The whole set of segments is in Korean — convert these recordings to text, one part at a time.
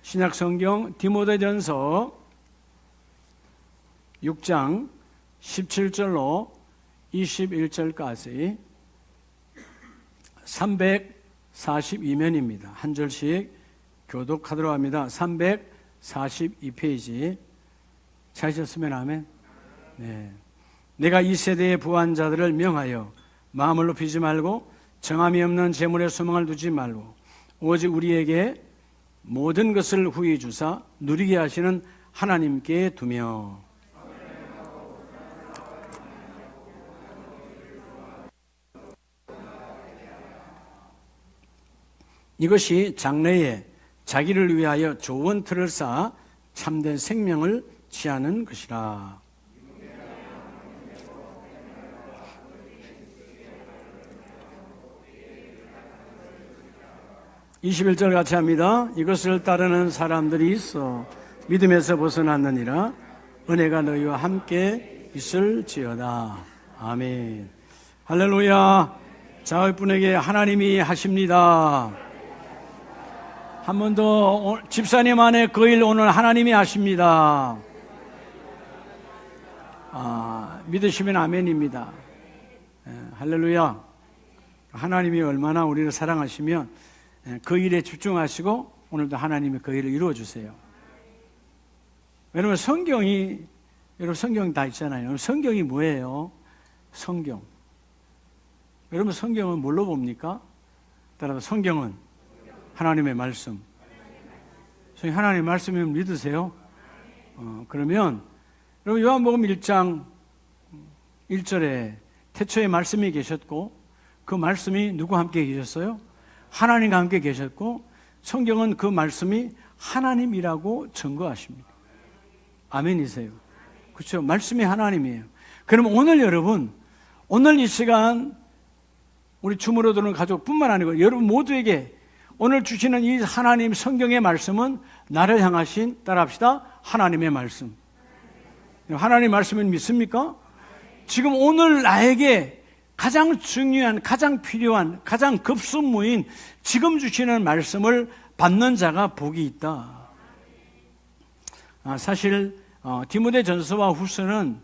신약성경 디모데전서 6장 17절로 21절까지 342면입니다. 한 절씩 교독하도록 합니다. 342페이지 찾으셨으면 아멘. 네. 내가 이 세대의 부한 자들을 명하여 마음을 높이지 말고 정함이 없는 재물에 소망을 두지 말고 오직 우리에게 모든 것을 후히 주사 누리게 하시는 하나님께 두며 이것이 장래에 자기를 위하여 좋은 틀을 쌓아 참된 생명을 취하는 것이라. 21절 같이 합니다. 이것을 따르는 사람들이 있어 믿음에서 벗어났느니라. 은혜가 너희와 함께 있을지어다. 아멘. 할렐루야. 자의 분에게 하나님이 하십니다. 한 번 더, 집사님 안에 그 일 오늘 하나님이 하십니다. 믿으시면 아멘입니다. 할렐루야. 하나님이 얼마나 우리를 사랑하시면 그 일에 집중하시고 오늘도 하나님이 그 일을 이루어 주세요. 여러분 성경 다 있잖아요. 성경이 뭐예요? 성경. 여러분 성경은 뭘로 봅니까? 따라서 성경은 하나님의 말씀. 하나님의 말씀이면 믿으세요? 그러면 여러분 요한복음 1장 1절에 태초에 말씀이 계셨고 그 말씀이 누구와 함께 계셨어요? 하나님과 함께 계셨고 성경은 그 말씀이 하나님이라고 증거하십니다. 아멘이세요? 그렇죠? 말씀이 하나님이에요. 그럼 오늘 여러분, 오늘 이 시간 우리 주무러 들어오는 가족뿐만 아니고 여러분 모두에게 오늘 주시는 이 하나님 성경의 말씀은 나를 향하신, 따라합시다, 하나님의 말씀. 하나님의 말씀을 믿습니까? 지금 오늘 나에게 가장 중요한, 가장 필요한, 가장 급선무인 지금 주시는 말씀을 받는 자가 복이 있다. 사실 디모데전서와 후서는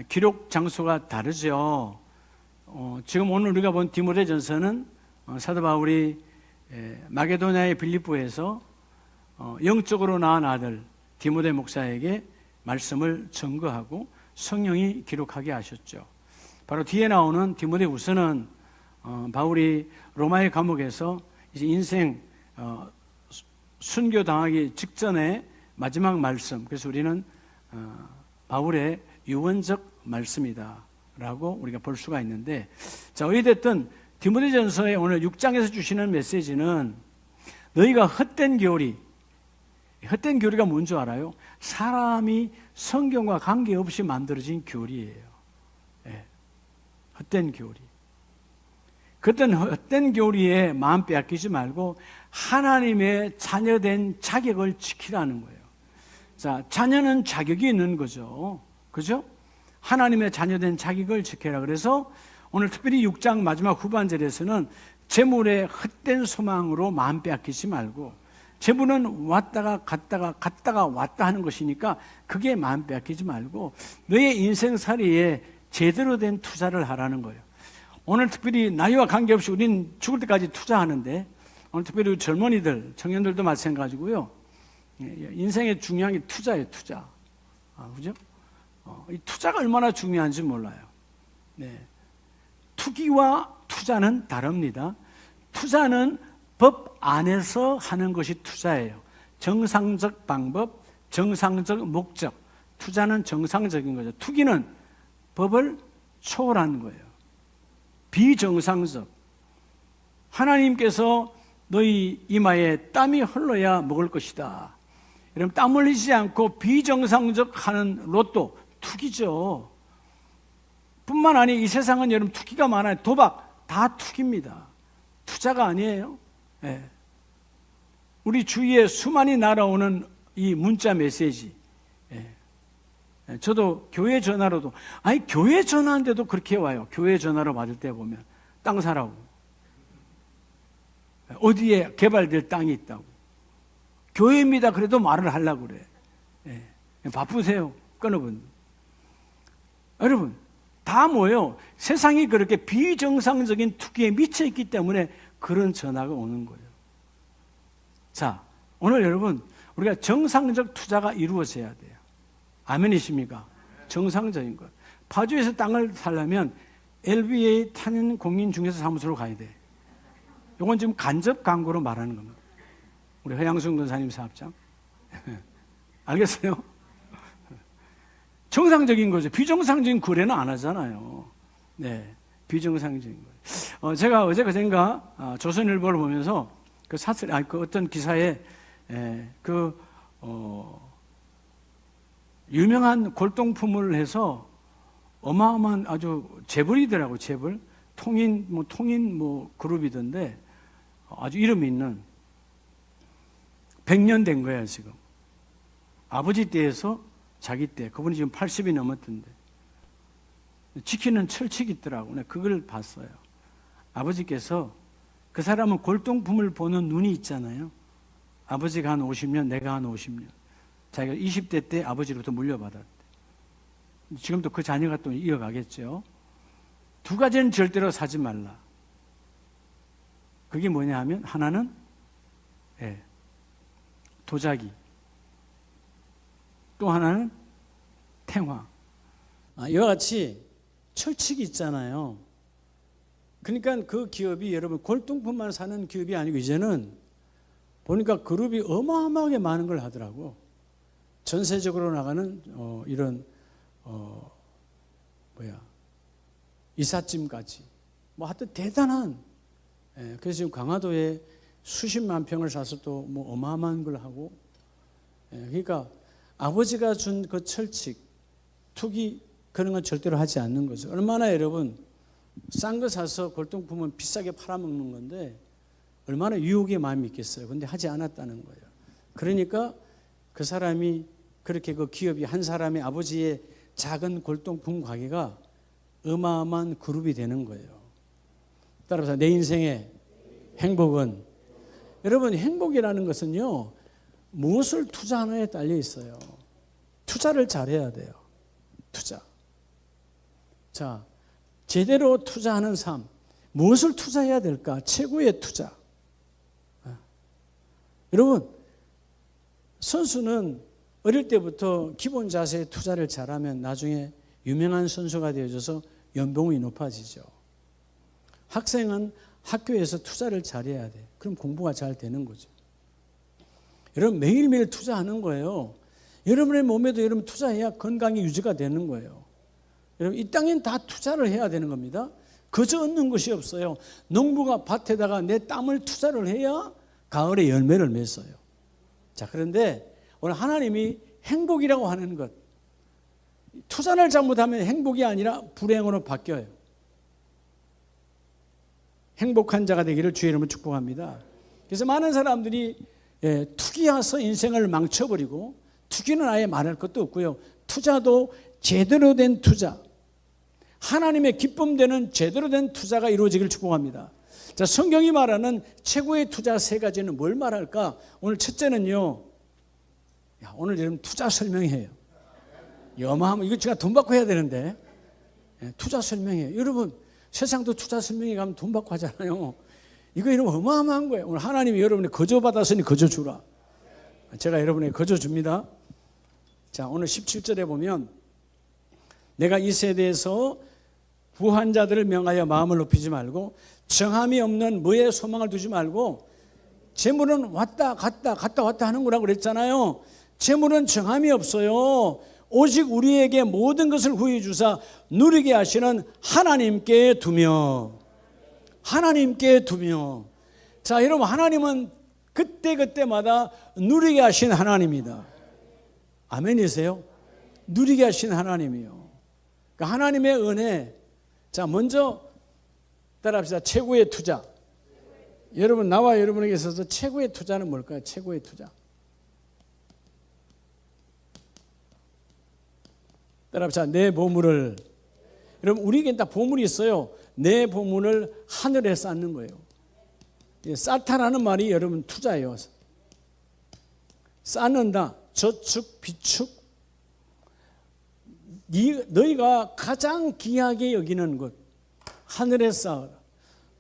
기록 장소가 다르죠. 지금 오늘 우리가 본 디모데전서는 사도 바울이 마게도냐의 빌립보에서 영적으로 낳은 아들 디모데 목사에게 말씀을 증거하고 성령이 기록하게 하셨죠. 바로 뒤에 나오는 디모데후서는 바울이 로마의 감옥에서 이제 인생 순교 당하기 직전의 마지막 말씀. 그래서 우리는 바울의 유언적 말씀이다라고 우리가 볼 수가 있는데, 자, 어찌됐든 디모데전서의 오늘 6장에서 주시는 메시지는 너희가 헛된 교리가 뭔 줄 알아요? 사람이 성경과 관계없이 만들어진 교리예요. 네. 헛된 교리. 그땐 헛된 교리에 마음 빼앗기지 말고 하나님의 자녀된 자격을 지키라는 거예요. 자, 자녀는 자격이 있는 거죠. 그죠? 하나님의 자녀된 자격을 지켜라. 그래서 오늘 특별히 6장 마지막 후반절에서는 재물의 헛된 소망으로 마음 빼앗기지 말고, 재물은 왔다가 갔다가 왔다 하는 것이니까 그게 마음 빼앗기지 말고 너의 인생살이에 제대로 된 투자를 하라는 거예요. 오늘 특별히 나이와 관계없이 우리는 죽을 때까지 투자하는데, 오늘 특별히 젊은이들, 청년들도 마찬가지고요. 인생의 중요한 게 투자예요, 투자. 그죠? 이 투자가 얼마나 중요한지 몰라요. 네. 투기와 투자는 다릅니다. 투자는 법 안에서 하는 것이 투자예요. 정상적 방법, 정상적 목적. 투자는 정상적인 거죠. 투기는 법을 초월한 거예요. 비정상적. 하나님께서 너희 이마에 땀이 흘러야 먹을 것이다. 여러분, 땀 흘리지 않고 비정상적 하는 로또, 투기죠. 뿐만 아니라 이 세상은 여러분 투기가 많아요. 도박, 다 투기입니다. 투자가 아니에요. 네. 우리 주위에 수많이 날아오는 이 문자 메시지. 네. 저도 교회 전화로도, 교회 전화인데도 그렇게 와요. 교회 전화로 받을 때 보면 땅 사라고. 어디에 개발될 땅이 있다고. 교회입니다. 그래도 말을 하려고 그래. 예. 바쁘세요. 끊어본. 여러분, 다 뭐예요? 세상이 그렇게 비정상적인 투기에 미쳐 있기 때문에 그런 전화가 오는 거예요. 자, 오늘 여러분, 우리가 정상적 투자가 이루어져야 돼요. 아멘이십니까? 정상적인 것. 파주에서 땅을 살려면 LBA 탄현 공인중개사 사무소로 가야 돼. 이건 지금 간접 광고로 말하는 겁니다. 우리 허양순 권사님 사업장. 알겠어요? 정상적인 거죠. 비정상적인 거래는 안 하잖아요. 네, 비정상적인 거예요. 제가 어제 그젠가 조선일보를 보면서 그 어떤 기사에 유명한 골동품을 해서 어마어마한 아주 재벌이더라고. 재벌 통인 그룹이던데 아주 이름 있는 100년 된 거야 지금. 아버지 때에서 자기 때, 그분이 지금 80이 넘었던데 지키는 철칙이 있더라고. 내가 그걸 봤어요. 아버지께서, 그 사람은 골동품을 보는 눈이 있잖아요. 아버지가 한 50년, 내가 한 50년. 자기가 20대 때 아버지로부터 물려받았대. 지금도 그 자녀가 또 이어가겠죠. 두 가지는 절대로 사지 말라. 그게 뭐냐 하면, 하나는 도자기, 또 하나는 탱화. 이와 같이 철칙이 있잖아요. 그러니까 그 기업이, 여러분, 골동품만 사는 기업이 아니고 이제는 보니까 그룹이 어마어마하게 많은 걸 하더라고. 전세적으로 나가는 이런 이삿짐까지 뭐 하여튼 대단한. 그래서 지금 강화도에 수십만 평을 사서 또 뭐 어마어마한 걸 하고. 그러니까 아버지가 준 그 철칙, 투기, 그런 건 절대로 하지 않는 거죠. 얼마나 여러분 싼 거 사서 골동품은 비싸게 팔아먹는 건데 얼마나 유혹의 마음이 있겠어요. 근데 하지 않았다는 거예요. 그러니까 그 사람이 그렇게, 그 기업이 한 사람의 아버지의 작은 골동품 가게가 어마어마한 그룹이 되는 거예요. 따라서 내 인생의 행복은, 여러분, 행복이라는 것은요, 무엇을 투자하느냐에 딸려 있어요. 투자를 잘해야 돼요. 투자. 자, 제대로 투자하는 삶. 무엇을 투자해야 될까? 최고의 투자. 여러분, 선수는 어릴 때부터 기본 자세에 투자를 잘하면 나중에 유명한 선수가 되어져서 연봉이 높아지죠. 학생은 학교에서 투자를 잘해야 돼. 그럼 공부가 잘 되는 거죠. 여러분, 매일매일 투자하는 거예요. 여러분의 몸에도 여러분 투자해야 건강이 유지가 되는 거예요. 여러분, 이 땅엔 다 투자를 해야 되는 겁니다. 거저 얻는 것이 없어요. 농부가 밭에다가 내 땀을 투자를 해야 가을에 열매를 맺어요. 자, 그런데 오늘 하나님이 행복이라고 하는 것, 투자를 잘못하면 행복이 아니라 불행으로 바뀌어요. 행복한 자가 되기를 주의 이름으로 축복합니다. 그래서 많은 사람들이 투기해서 인생을 망쳐버리고, 투기는 아예 말할 것도 없고요. 투자도 제대로 된 투자, 하나님의 기쁨 되는 제대로 된 투자가 이루어지기를 축복합니다. 자, 성경이 말하는 최고의 투자 세 가지는 뭘 말할까? 오늘 첫째는요, 오늘 여러분 투자 설명해요. 어마어마한, 이거 제가 돈 받고 해야 되는데, 투자 설명해요. 여러분, 세상도 투자 설명회 가면 돈 받고 하잖아요. 이거 이러면 어마어마한 거예요. 오늘 하나님이 여러분이 거저 받았으니 거저 주라. 제가 여러분에게 거저 줍니다. 자, 오늘 17절에 보면, 내가 이 세대에서 부한 자들을 명하여 마음을 높이지 말고 정함이 없는 뭐에 소망을 두지 말고, 재물은 왔다 갔다 갔다 왔다 하는 거라고 그랬잖아요. 재물은 정함이 없어요. 오직 우리에게 모든 것을 후히 주사 누리게 하시는 하나님께 두며, 하나님께 두며. 자, 여러분, 하나님은 그때그때마다 누리게 하신 하나님이다. 아멘이세요? 누리게 하신 하나님이요. 그러니까 하나님의 은혜. 자, 먼저 따라합시다. 최고의 투자. 여러분, 나와 여러분에게 있어서 최고의 투자는 뭘까요? 최고의 투자. 따라합시다. 내 보물을. 여러분, 우리에게 다 보물이 있어요. 내 보물을 하늘에 쌓는 거예요. 쌓다라는 말이 여러분 투자예요. 쌓는다. 저축, 비축. 너희가 가장 귀하게 여기는 것, 하늘에 쌓아라.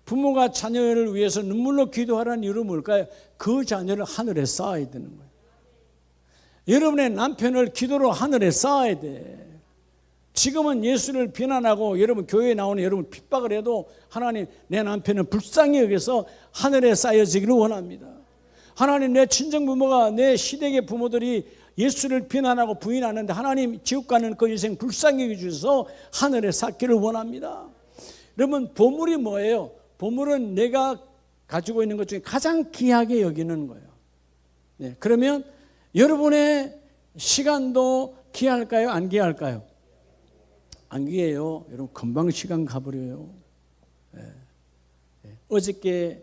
부모가 자녀를 위해서 눈물로 기도하라는 이유는 뭘까요? 그 자녀를 하늘에 쌓아야 되는 거예요. 여러분의 남편을 기도로 하늘에 쌓아야 돼. 지금은 예수를 비난하고 여러분 교회에 나오는 여러분 핍박을 해도 하나님, 내 남편은 불쌍히 여겨서 하늘에 쌓여지기를 원합니다. 하나님, 내 친정부모가, 내 시댁의 부모들이 예수를 비난하고 부인하는데 하나님, 지옥 가는 그 인생 불쌍히 여겨주셔서 하늘에 쌓기를 원합니다. 여러분, 보물이 뭐예요? 보물은 내가 가지고 있는 것 중에 가장 귀하게 여기는 거예요. 네, 그러면 여러분의 시간도 귀할까요? 안 귀할까요? 안 귀해요. 여러분, 금방 시간 가버려요. 네. 네. 어저께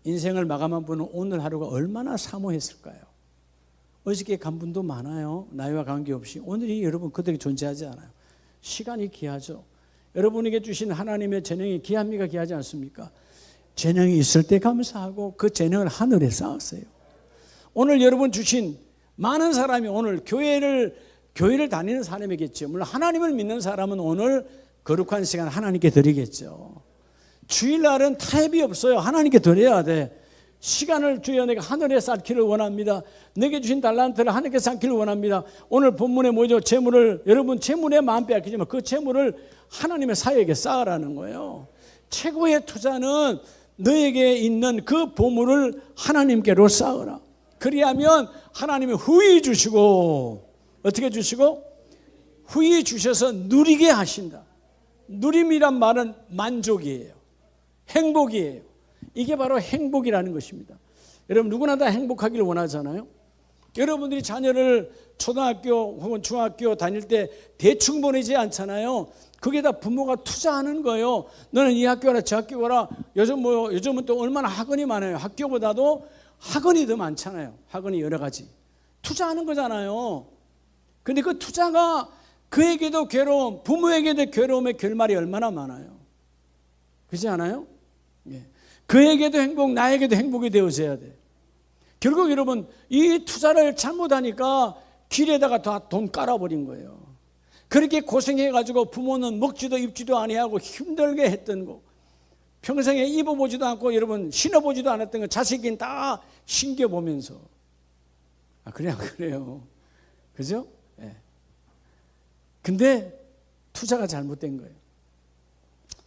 인생을 마감한 분은 오늘 하루가 얼마나 사모했을까요? 어저께 간 분도 많아요. 나이와 관계없이. 오늘이 여러분 그들이 존재하지 않아요. 시간이 귀하죠. 여러분에게 주신 하나님의 재능이 귀합니까? 귀하지 않습니까? 재능이 있을 때 감사하고 그 재능을 하늘에 쌓았어요. 오늘 여러분 주신 많은 사람이 오늘 교회를 다니는 사람이겠죠. 물론 하나님을 믿는 사람은 오늘 거룩한 시간 하나님께 드리겠죠. 주일날은 타협이 없어요. 하나님께 드려야 돼. 시간을 주여 내가 하늘에 쌓기를 원합니다. 내게 주신 달란트를 하늘에 쌓기를 원합니다. 오늘 본문에 뭐죠? 재물을, 여러분 재물에 마음 빼앗기지만 그 재물을 하나님의 사역에 쌓으라는 거예요. 최고의 투자는 너에게 있는 그 보물을 하나님께로 쌓으라. 그리하면 하나님이 후히 주시고, 어떻게 주시고? 후히 주셔서 누리게 하신다. 누림이란 말은 만족이에요. 행복이에요. 이게 바로 행복이라는 것입니다. 여러분 누구나 다 행복하기를 원하잖아요. 여러분들이 자녀를 초등학교 혹은 중학교 다닐 때 대충 보내지 않잖아요. 그게 다 부모가 투자하는 거예요. 너는 이 학교 가라 저 학교 가라. 요즘은 또 얼마나 학원이 많아요. 학교보다도 학원이 더 많잖아요. 학원이 여러 가지 투자하는 거잖아요. 근데 그 투자가 그에게도 괴로움, 부모에게도 괴로움의 결말이 얼마나 많아요. 그렇지 않아요? 예. 그에게도 행복, 나에게도 행복이 되어져야 돼. 결국 여러분 이 투자를 잘못하니까 길에다가 다 돈 깔아버린 거예요. 그렇게 고생해가지고 부모는 먹지도 입지도 아니하고 힘들게 했던 거, 평생에 입어보지도 않고 여러분 신어보지도 않았던 거 자식인 다 신겨보면서, 그래 안 그래요? 그죠? 예. 근데 투자가 잘못된 거예요.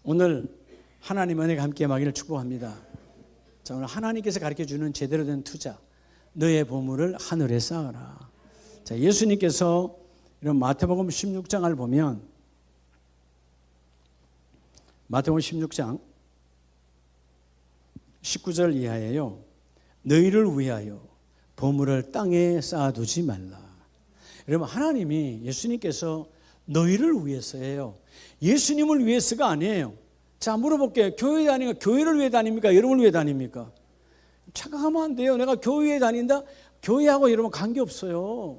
오늘 하나님 은혜가 함께 하기를 축복합니다. 자, 오늘 하나님께서 가르쳐주는 제대로 된 투자, 너의 보물을 하늘에 쌓아라. 자, 예수님께서 이런 마태복음 16장을 보면, 마태복음 16장 19절 이하에요. 너희를 위하여 보물을 땅에 쌓아두지 말라. 여러분 하나님이, 예수님께서 너희를 위해서예요. 예수님을 위해서가 아니에요. 자, 물어볼게요. 교회 다니면 교회를 위해 다닙니까? 여러분을 위해 다닙니까? 착각하면 안 돼요. 내가 교회에 다닌다? 교회하고 여러분 관계없어요.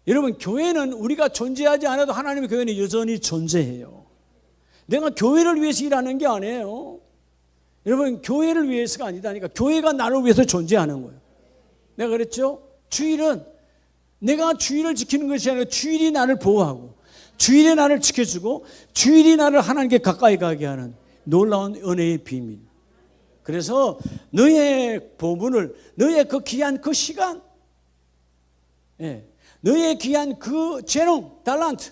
여러분 교회는 우리가 존재하지 않아도 하나님의 교회는 여전히 존재해요. 내가 교회를 위해서 일하는 게 아니에요. 여러분 교회를 위해서가 아니다니까. 교회가 나를 위해서 존재하는 거예요. 내가 그랬죠? 주일은 내가 주일을 지키는 것이 아니라 주일이 나를 보호하고 주일에 나를 지켜주고 주일이 나를 하나님께 가까이 가게 하는 놀라운 은혜의 비밀. 그래서 너의 보물을, 너의 그 귀한 그 시간, 너의 귀한 그 재능, 달란트,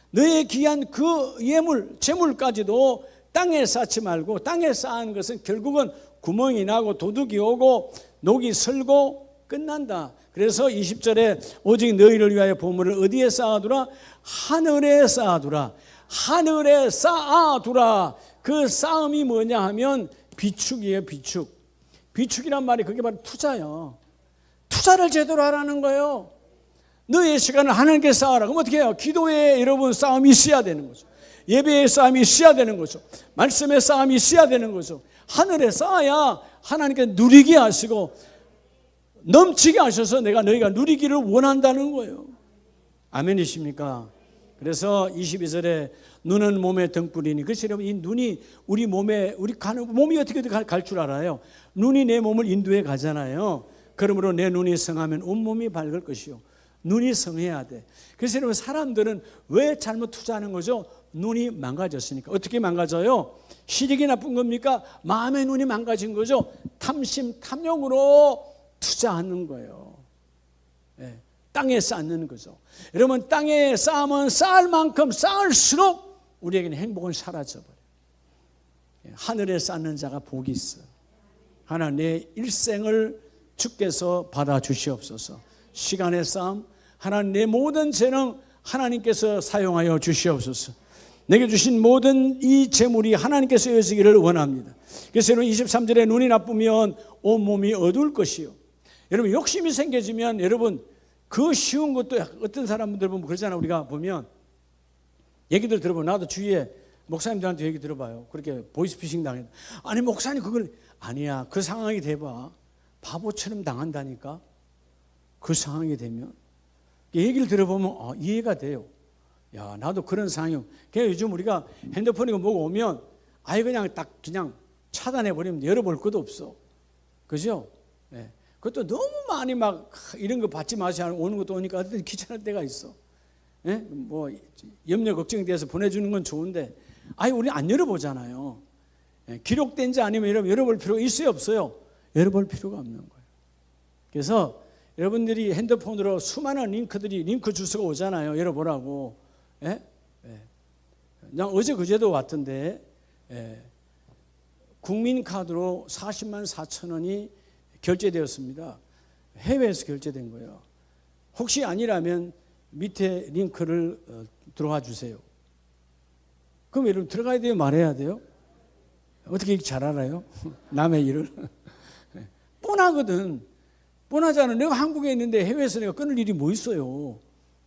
너의 귀한 그 예물, 재물까지도 땅에 쌓지 말고, 땅에 쌓은 것은 결국은 구멍이 나고 도둑이 오고 녹이 슬고 끝난다. 그래서 20절에 오직 너희를 위하여 보물을 어디에 쌓아두라? 하늘에 쌓아두라. 하늘에 쌓아두라. 그 쌓음이 뭐냐 하면 비축이에요. 비축. 비축이란 말이 그게 바로 투자예요. 투자를 제대로 하라는 거예요. 너의 시간을 하나님께 쌓아라. 그럼 어떻게 해요? 기도에 여러분 싸움이 있어야 되는 거죠. 예배의 싸움이 있어야 되는 거죠. 말씀의 싸움이 있어야 되는 거죠. 하늘에 쌓아야 하나님께 누리게 하시고 넘치게 하셔서 내가 너희가 누리기를 원한다는 거예요. 아멘이십니까? 그래서 22절에 눈은 몸의 등불이니, 그래서 여러분 이 눈이 우리 몸에, 우리 가는 몸이 어떻게 갈 줄 알아요? 눈이 내 몸을 인도해 가잖아요. 그러므로 내 눈이 성하면 온몸이 밝을 것이요. 눈이 성해야 돼. 그래서 여러분, 사람들은 왜 잘못 투자하는 거죠? 눈이 망가졌으니까. 어떻게 망가져요? 시력이 나쁜 겁니까? 마음의 눈이 망가진 거죠. 탐심, 탐욕으로 투자하는 거예요. 예, 땅에 쌓는 거죠. 여러분, 땅에 쌓으면 쌓을 만큼 쌓을수록 우리에게는 행복은 사라져버려요. 예, 하늘에 쌓는 자가 복이 있어요. 하나님, 내 일생을 주께서 받아주시옵소서. 시간의 싸움, 하나님, 내 모든 재능 하나님께서 사용하여 주시옵소서. 내게 주신 모든 이 재물이 하나님께서 이어지기를 원합니다. 그래서 여러분, 23절에 눈이 나쁘면 온몸이 어두울 것이요. 여러분, 욕심이 생겨지면, 여러분, 그 쉬운 것도 어떤 사람들 보면 그러잖아요. 우리가 보면 얘기들 들어보면, 나도 주위에 목사님들한테 얘기 들어봐요. 그렇게 보이스피싱 당했다. 아니, 목사님 그걸 아니야. 그 상황이 돼봐. 바보처럼 당한다니까. 그 상황이 되면 얘기를 들어보면 이해가 돼요. 야, 나도 그런 상황이. 그냥 요즘 우리가 핸드폰이고 뭐고 오면 아예 그냥 딱 그냥 차단해 버리면 열어볼 것도 없어. 그죠? 네. 그것도 너무 많이 막 이런 거 받지 마세요 오는 것도 오니까 어떤 귀찮을 때가 있어. 네? 뭐 염려 걱정돼서 보내주는 건 좋은데 아예 우리 안 열어보잖아요. 네. 기록된지 아니면 열어볼 필요가 있어요, 없어요? 열어볼 필요가 없는 거예요. 그래서 여러분들이 핸드폰으로 수많은 링크 주소가 오잖아요. 열어보라고. 예? 예. 그냥 어제 그제도 왔던데, 예. 국민카드로 40만 4천 원이 결제되었습니다. 해외에서 결제된 거예요. 혹시 아니라면 밑에 링크를 들어와 주세요. 그럼 여러분 들어가야 돼요? 말해야 돼요? 어떻게 잘 알아요? 남의 일을. 뻔하거든. 뻔하잖아. 내가 한국에 있는데 해외에서 내가 끊을 일이 뭐 있어요?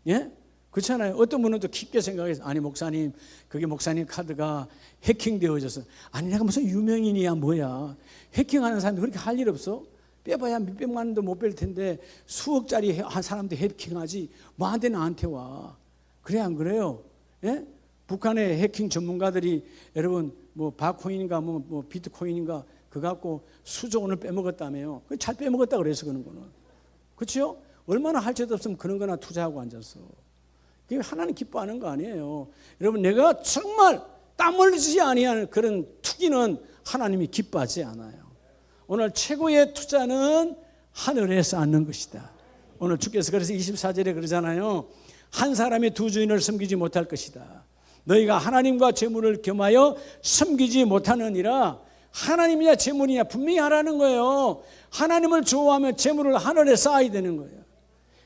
예? 그렇잖아요. 어떤 분은 또 깊게 생각해서, 아니 목사님, 그게 목사님 카드가 해킹되어져서. 아니 내가 무슨 유명인이야 뭐야. 해킹하는 사람도 그렇게 할 일 없어? 빼봐야 몇백만 원도 못 뺄 텐데 수억짜리 한 사람도 해킹하지. 뭐한테 나한테 와. 그래 안 그래요? 예? 북한의 해킹 전문가들이 여러분 뭐 바코인인가 뭐 비트코인인가 그거 갖고 수조 원을 빼먹었다며요. 잘 빼먹었다 그래서 그런 거는. 그렇죠? 얼마나 할 짓 없으면 그런 거나 투자하고 앉았어. 그게 하나님 기뻐하는 거 아니에요. 여러분, 내가 정말 땀 흘리지 아니하는 그런 투기는 하나님이 기뻐하지 않아요. 오늘 최고의 투자는 하늘에 쌓는 것이다. 오늘 주께서 그래서 24절에 그러잖아요. 한 사람이 두 주인을 섬기지 못할 것이다. 너희가 하나님과 재물을 겸하여 섬기지 못하느니라. 하나님이냐 재물이냐 분명히 하라는 거예요. 하나님을 좋아하면 재물을 하늘에 쌓아야 되는 거예요.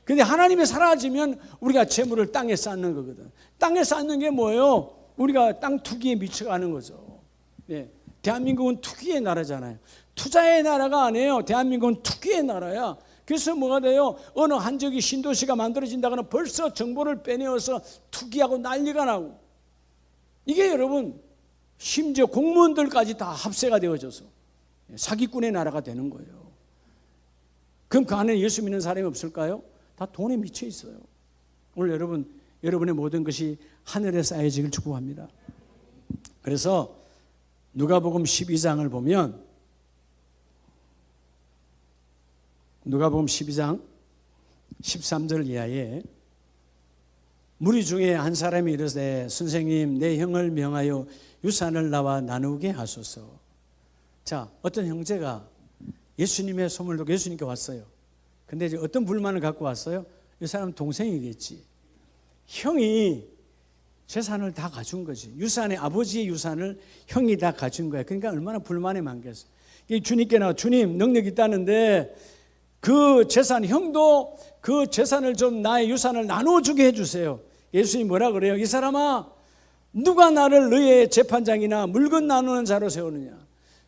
근데 하나님이 사라지면 우리가 재물을 땅에 쌓는 거거든. 땅에 쌓는 게 뭐예요? 우리가 땅 투기에 미쳐가는 거죠. 네. 대한민국은 투기의 나라잖아요. 투자의 나라가 아니에요. 대한민국은 투기의 나라야. 그래서 뭐가 돼요? 어느 한 지역이 신도시가 만들어진다거나 벌써 정보를 빼내어서 투기하고 난리가 나고. 이게 여러분 심지어 공무원들까지 다 합세가 되어져서 사기꾼의 나라가 되는 거예요. 그럼 그 안에 예수 믿는 사람이 없을까요? 다 돈에 미쳐 있어요. 오늘 여러분의 모든 것이 하늘에 쌓여지길 축복합니다. 그래서 누가복음 12장을 보면 누가복음 12장 13절 이하에 무리 중에 한 사람이 이르되 선생님 내 형을 명하여 유산을 나와 나누게 하소서. 자, 어떤 형제가 예수님의 소문을 듣고 예수님께 왔어요. 근데 이제 어떤 불만을 갖고 왔어요? 이 사람은 동생이겠지. 형이 재산을 다 가진 거지. 유산의 아버지의 유산을 형이 다 가진 거야. 그러니까 얼마나 불만이 많겠어. 주님께 나와 주님 능력 있다는데 그 재산 형도 그 재산을 좀 나의 유산을 나눠주게 해주세요. 예수님이 뭐라 그래요? 이 사람아 누가 나를 너의 재판장이나 물건 나누는 자로 세우느냐.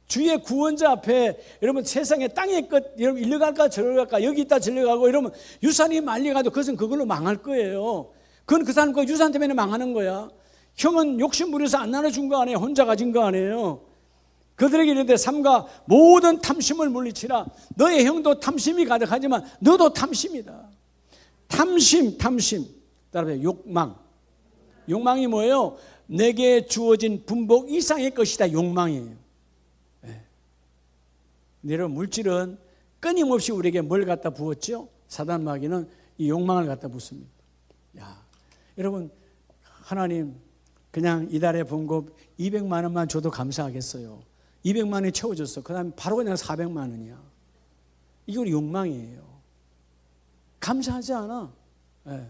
주의 구원자 앞에 여러분 세상의 땅의 끝 여러분 일로 갈까 저로 갈까 여기 있다 저로 가고 이러면 유산이 말려가도 그것은 그걸로 망할 거예요. 그건 그 사람 그 유산 때문에 망하는 거야. 형은 욕심 부려서 안 나눠준 거 아니에요. 혼자 가진 거 아니에요. 그들에게 이르되 삼가 모든 탐심을 물리치라. 너의 형도 탐심이 가득하지만 너도 탐심이다. 탐심 따라서 욕망이 뭐예요? 내게 주어진 분복 이상의 것이다. 욕망이에요. 네. 여러분 물질은 끊임없이 우리에게 뭘 갖다 부었죠? 사단 마귀는 이 욕망을 갖다 붓습니다. 야, 여러분, 하나님 그냥 이달에 봉급 200만 원만 줘도 감사하겠어요. 200만 원이 채워졌어. 그 다음에 바로 그냥 400만 원이야. 이게 우리 욕망이에요. 감사하지 않아. 네.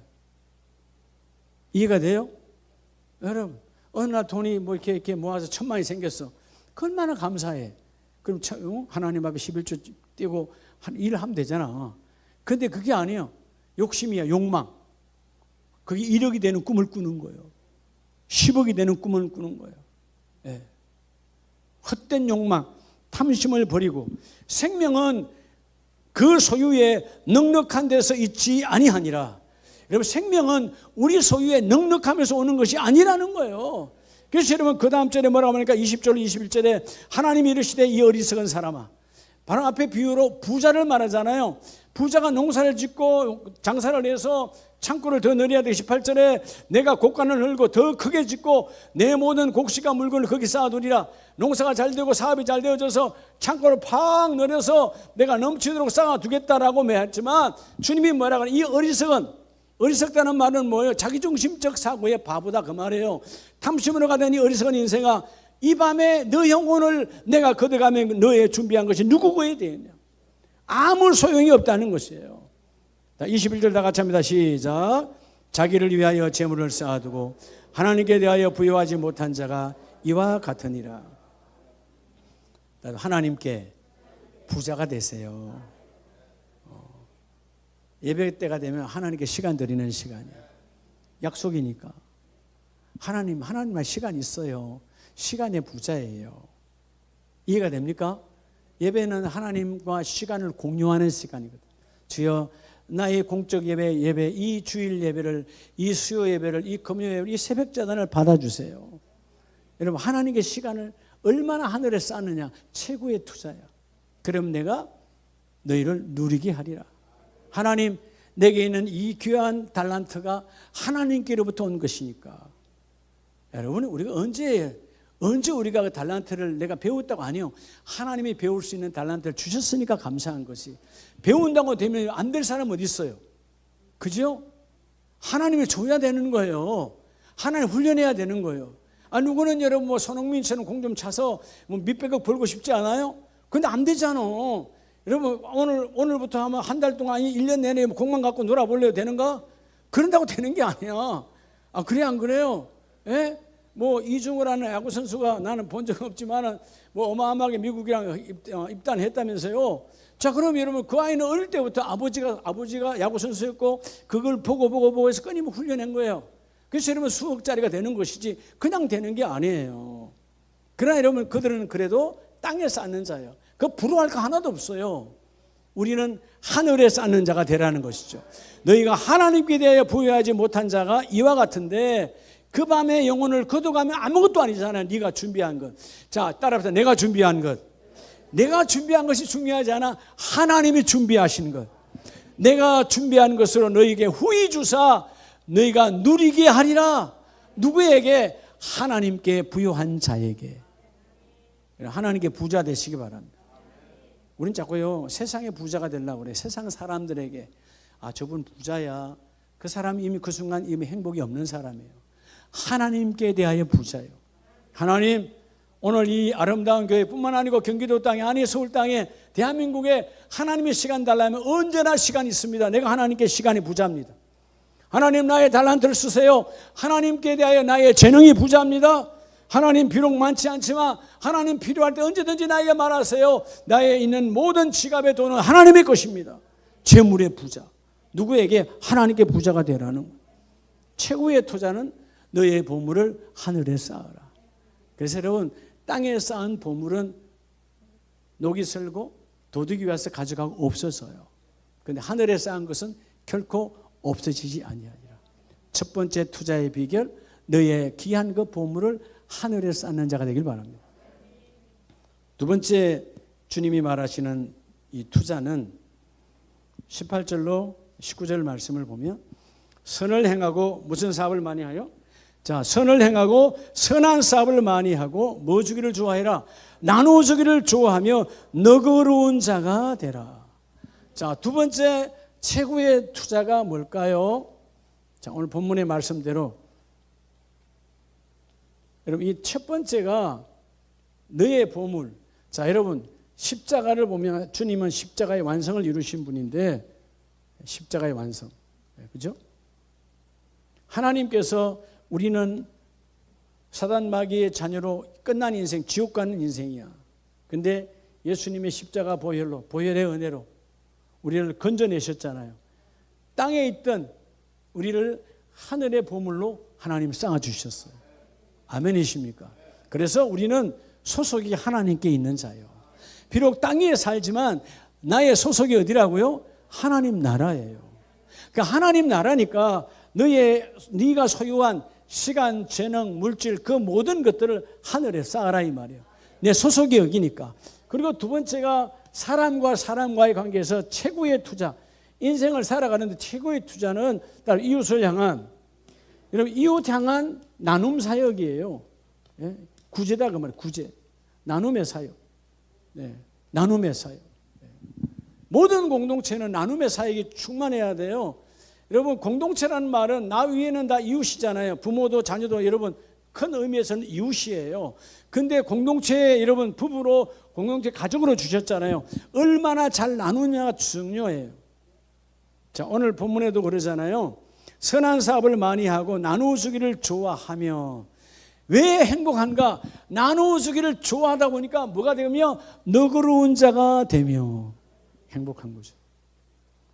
이해가 돼요? 여러분, 어느 날 돈이 뭐 이렇게 모아서 1000만이 생겼어. 그 얼마나 감사해. 그럼 하나님 앞에 11조 띄고 일을 하면 되잖아. 근데 그게 아니에요. 욕심이야, 욕망. 그게 1억이 되는 꿈을 꾸는 거예요. 10억이 되는 꿈을 꾸는 거예요. 네. 헛된 욕망, 탐심을 버리고 생명은 그 소유의 넉넉한 데서 있지 아니하니라. 여러분, 생명은 우리 소유의 넉넉함에서 오는 것이 아니라는 거예요. 그래서 여러분 그 다음 절에 뭐라고 하니까 20절 21절에 하나님이 이르시되 이 어리석은 사람아. 바로 앞에 비유로 부자를 말하잖아요. 부자가 농사를 짓고 장사를 해서 창고를 더 늘려야 돼. 18절에 내가 곡간을 늘고 더 크게 짓고 내 모든 곡식과 물건을 거기 쌓아두리라. 농사가 잘 되고 사업이 잘 되어져서 창고를 팍 늘려서 내가 넘치도록 쌓아두겠다라고 말했지만 주님이 뭐라고 하냐. 이 어리석다는 말은 뭐예요? 자기중심적 사고의 바보다 그 말이에요. 탐심으로 가던 이 어리석은 인생아, 이 밤에 너 영혼을 내가 걷어가면 너의 준비한 것이 누구고에 되느냐. 아무 소용이 없다는 것이에요. 21절 다 같이 합니다. 시작. 자기를 위하여 재물을 쌓아두고 하나님께 대하여 부여하지 못한 자가 이와 같으니라. 하나님께 부자가 되세요. 예배 때가 되면 하나님께 시간 드리는 시간이에요. 약속이니까. 하나님만 시간 있어요. 시간의 부자예요. 이해가 됩니까? 예배는 하나님과 시간을 공유하는 시간이거든요. 주여, 나의 공적 예배, 이 주일 예배를, 이 수요 예배를, 이 금요 예배를, 이 새벽 자단을 받아주세요. 여러분, 하나님께 시간을 얼마나 하늘에 쌓느냐, 최고의 투자야. 그럼 내가 너희를 누리게 하리라. 하나님, 내게 있는 이 귀한 달란트가 하나님께로부터 온 것이니까. 여러분, 우리가 언제 우리가 그 달란트를 내가 배웠다고 아니요. 하나님이 배울 수 있는 달란트를 주셨으니까 감사한 것이. 배운다고 되면 안 될 사람 어디 있어요? 그죠? 하나님이 줘야 되는 거예요. 하나님 훈련해야 되는 거예요. 누구는 여러분 뭐 손흥민처럼 공 좀 차서 뭐 몇백억 벌고 싶지 않아요? 근데 안 되잖아. 여러분, 오늘부터 하면 한 달 동안, 1년 내내 공만 갖고 놀아볼래요? 되는가? 그런다고 되는 게 아니야. 그래, 안 그래요? 예? 뭐, 이중호라는 야구 선수가 나는 본 적 없지만은 뭐 어마어마하게 미국이랑 입단했다면서요. 자, 그럼 여러분, 그 아이는 어릴 때부터 아버지가 야구 선수였고 그걸 보고 해서 끊임없이 훈련한 거예요. 그래서 여러분 수억짜리가 되는 것이지 그냥 되는 게 아니에요. 그러나 여러분, 그들은 그래도 땅에 쌓는 자예요. 그 부러워할 거 하나도 없어요. 우리는 하늘에 쌓는 자가 되라는 것이죠. 너희가 하나님께 대하여 부여하지 못한 자가 이와 같은데 그 밤에 영혼을 거둬가면 아무것도 아니잖아요. 네가 준비한 것. 자, 따라합시다. 내가 준비한 것. 내가 준비한 것이 중요하지 않아. 하나님이 준비하신 것. 내가 준비한 것으로 너희에게 후히 주사 너희가 누리게 하리라. 누구에게? 하나님께 부여한 자에게. 하나님께 부자 되시기 바랍니다. 우린 자꾸요 세상의 부자가 되려고 그래. 세상 사람들에게 저분 부자야. 그 사람이 이미 그 순간 이미 행복이 없는 사람이에요. 하나님께 대하여 부자예요. 하나님, 오늘 이 아름다운 교회뿐만 아니고 경기도 땅에, 아니 서울 땅에, 대한민국에 하나님의 시간 달라면 언제나 시간 있습니다. 내가 하나님께 시간이 부자입니다. 하나님, 나의 달란트를 쓰세요. 하나님께 대하여 나의 재능이 부자입니다. 하나님, 비록 많지 않지만 하나님 필요할 때 언제든지 나에게 말하세요. 나의 있는 모든 지갑의 돈은 하나님의 것입니다. 재물의 부자. 누구에게? 하나님께 부자가 되라는 거예요. 최고의 투자는 너의 보물을 하늘에 쌓아라. 그래서 여러분, 땅에 쌓은 보물은 녹이 슬고 도둑이 와서 가져가고 없어서요. 그런데 하늘에 쌓은 것은 결코 없어지지 아니하리라. 첫 번째 투자의 비결, 너의 귀한 그 보물을 하늘에 쌓는 자가 되길 바랍니다. 두 번째 주님이 말하시는 이 투자는 18절로 19절 말씀을 보면 선을 행하고 무슨 사업을 많이 하여? 자, 선을 행하고 선한 사업을 많이 하고 뭐 주기를 좋아해라? 나눠 주기를 좋아하며 너그러운 자가 되라. 자, 두 번째 최고의 투자가 뭘까요? 자, 오늘 본문의 말씀대로 여러분 이 첫 번째가 너의 보물. 자, 여러분 십자가를 보면 주님은 십자가의 완성을 이루신 분인데 십자가의 완성. 그죠? 하나님께서 우리는 사단 마귀의 자녀로 끝난 인생, 지옥 가는 인생이야. 근데 예수님의 십자가 보혈로, 보혈의 은혜로 우리를 건져내셨잖아요. 땅에 있던 우리를 하늘의 보물로 하나님 쌓아주셨어요. 아멘이십니까? 그래서 우리는 소속이 하나님께 있는 자예요. 비록 땅에 살지만 나의 소속이 어디라고요? 하나님 나라예요. 그러니까 하나님 나라니까 네가 소유한 시간, 재능, 물질 그 모든 것들을 하늘에 쌓아라 이 말이에요. 내 소속이 여기니까. 그리고 두 번째가 사람과 사람과의 관계에서 최고의 투자. 인생을 살아가는데 최고의 투자는 따로 이웃을 향한, 여러분 이웃 향한 나눔 사역이에요. 예? 구제다 그 말이에요. 구제. 나눔의 사역. 네. 나눔의 사역. 네. 모든 공동체는 나눔의 사역이 충만해야 돼요. 여러분 공동체라는 말은 나 위에는 다 이웃이잖아요. 부모도 자녀도 여러분 큰 의미에서는 이웃이에요. 근데 공동체에 여러분 부부로 공동체 가족으로 주셨잖아요. 얼마나 잘 나누냐가 중요해요. 자, 오늘 본문에도 그러잖아요. 선한 사업을 많이 하고 나누어주기를 좋아하며. 왜 행복한가? 나누어주기를 좋아하다 보니까 뭐가 되며 너그러운 자가 되며 행복한 거죠.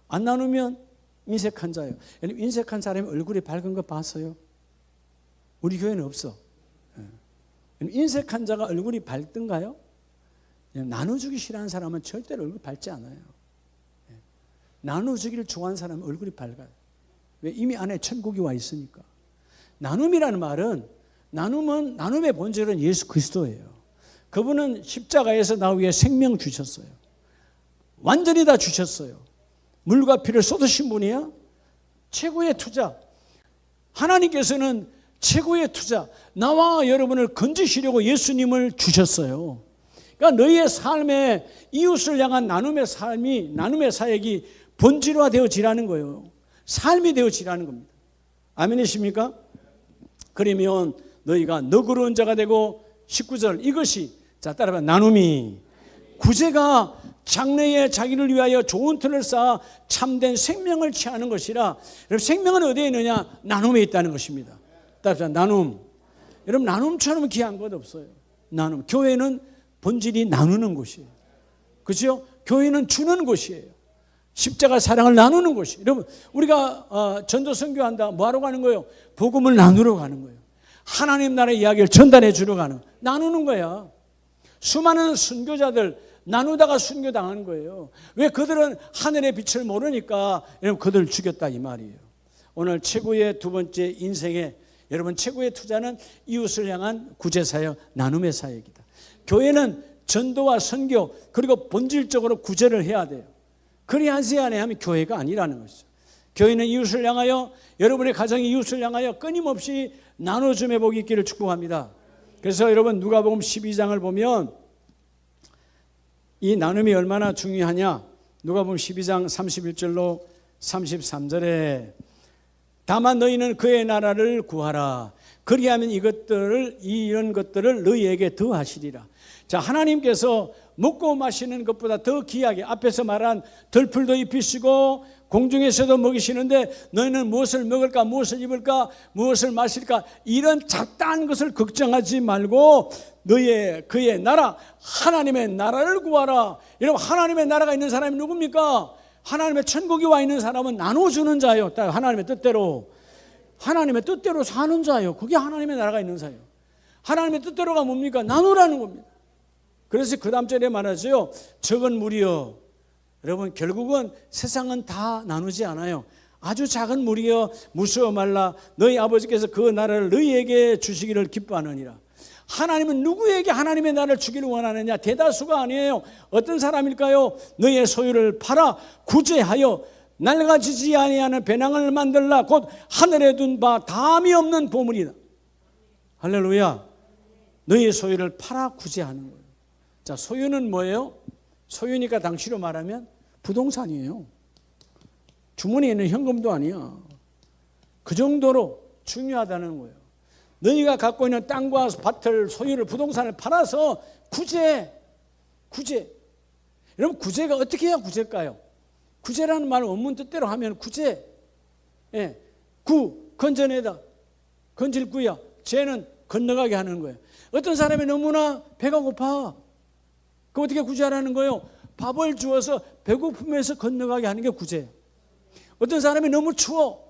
안 나누면 인색한 자예요. 인색한 사람이 얼굴이 밝은 거 봤어요? 우리 교회는 없어. 인색한 자가 얼굴이 밝던가요? 나눠주기 싫어하는 사람은 절대로 얼굴 밝지 않아요. 나눠주기를 좋아하는 사람은 얼굴이 밝아요. 왜? 이미 안에 천국이 와 있으니까. 나눔이라는 말은 나눔의 본질은 예수 그리스도예요. 그분은 십자가에서 나 위해 생명 주셨어요. 완전히 다 주셨어요. 물과 피를 쏟으신 분이야. 최고의 투자. 하나님께서는 최고의 투자, 나와 여러분을 건지시려고 예수님을 주셨어요. 그러니까 너희의 삶에 이웃을 향한 나눔의 삶이, 나눔의 사역이 본질화되어지라는 거예요. 삶이 되어지라는 겁니다. 아멘이십니까? 그러면 너희가 너그러운 자가 되고 19절 이것이, 자 따라봐, 나눔이 구제가 장래에 자기를 위하여 좋은 틀을 쌓아 참된 생명을 취하는 것이라. 여러분 생명은 어디에 있느냐? 나눔에 있다는 것입니다. 따라서 나눔. 여러분 나눔처럼 귀한 것 없어요. 나눔. 교회는 본질이 나누는 곳이에요. 그렇죠? 교회는 주는 곳이에요. 십자가 사랑을 나누는 곳이에요. 여러분 우리가 전도 선교한다. 뭐하러 가는 거예요? 복음을 나누러 가는 거예요. 하나님 나라의 이야기를 전달해 주러 가는 거예요. 나누는 거야. 수많은 순교자들 나누다가 순교당한 거예요. 왜? 그들은 하늘의 빛을 모르니까 여러분 그들을 죽였다 이 말이에요. 오늘 최고의 두 번째 인생의 여러분 최고의 투자는 이웃을 향한 구제사역, 나눔의 사역이다. 교회는 전도와 선교 그리고 본질적으로 구제를 해야 돼요. 그래야지 안 하면 교회가 아니라는 것이죠. 교회는 이웃을 향하여, 여러분의 가정이 이웃을 향하여 끊임없이 나눠줌의 복이 있기를 축복합니다. 그래서 여러분 누가복음 12장을 보면 이 나눔이 얼마나 중요하냐. 누가복음 12장 31절로 33절에 다만 너희는 그의 나라를 구하라. 그리하면 이런 것들을 너희에게 더하시리라. 자, 하나님께서 먹고 마시는 것보다 더 귀하게 앞에서 말한 덜풀도 입히시고 공중에서도 먹이시는데 너희는 무엇을 먹을까, 무엇을 입을까, 무엇을 마실까, 이런 잡다한 것을 걱정하지 말고 그의 나라, 하나님의 나라를 구하라. 여러분 하나님의 나라가 있는 사람이 누굽니까? 하나님의 천국이 와 있는 사람은 나눠주는 자예요. 하나님의 뜻대로. 하나님의 뜻대로 사는 자예요. 그게 하나님의 나라가 있는 자예요. 하나님의 뜻대로가 뭡니까? 나누라는 겁니다. 그래서 그 다음 절에 말하죠. 적은 무리여. 여러분 결국은 세상은 다 나누지 않아요. 아주 작은 무리여 무서워 말라. 너희 아버지께서 그 나라를 너희에게 주시기를 기뻐하느니라. 하나님은 누구에게 하나님의 나라를 주기를 원하느냐? 대다수가 아니에요. 어떤 사람일까요? 너희의 소유를 팔아 구제하여 낡아지지 아니하는 배낭을 만들라. 곧 하늘에 둔 바 담이 없는 보물이다. 할렐루야. 너희의 소유를 팔아 구제하는 거예요. 자, 소유는 뭐예요? 소유니까 당시로 말하면 부동산이에요. 주머니에 있는 현금도 아니야. 그 정도로 중요하다는 거예요. 너희가 갖고 있는 땅과 밭을, 소유를, 부동산을 팔아서 구제. 여러분, 구제가 어떻게 해야 구제일까요? 구제라는 말 원문 뜻대로 하면 구제. 예, 건져내다. 건질 구야. 죄는 건너가게 하는 거예요. 어떤 사람이 너무나 배가 고파. 그럼 어떻게 구제하라는 거예요? 밥을 주어서 배고픔에서 건너가게 하는 게 구제예요. 어떤 사람이 너무 추워.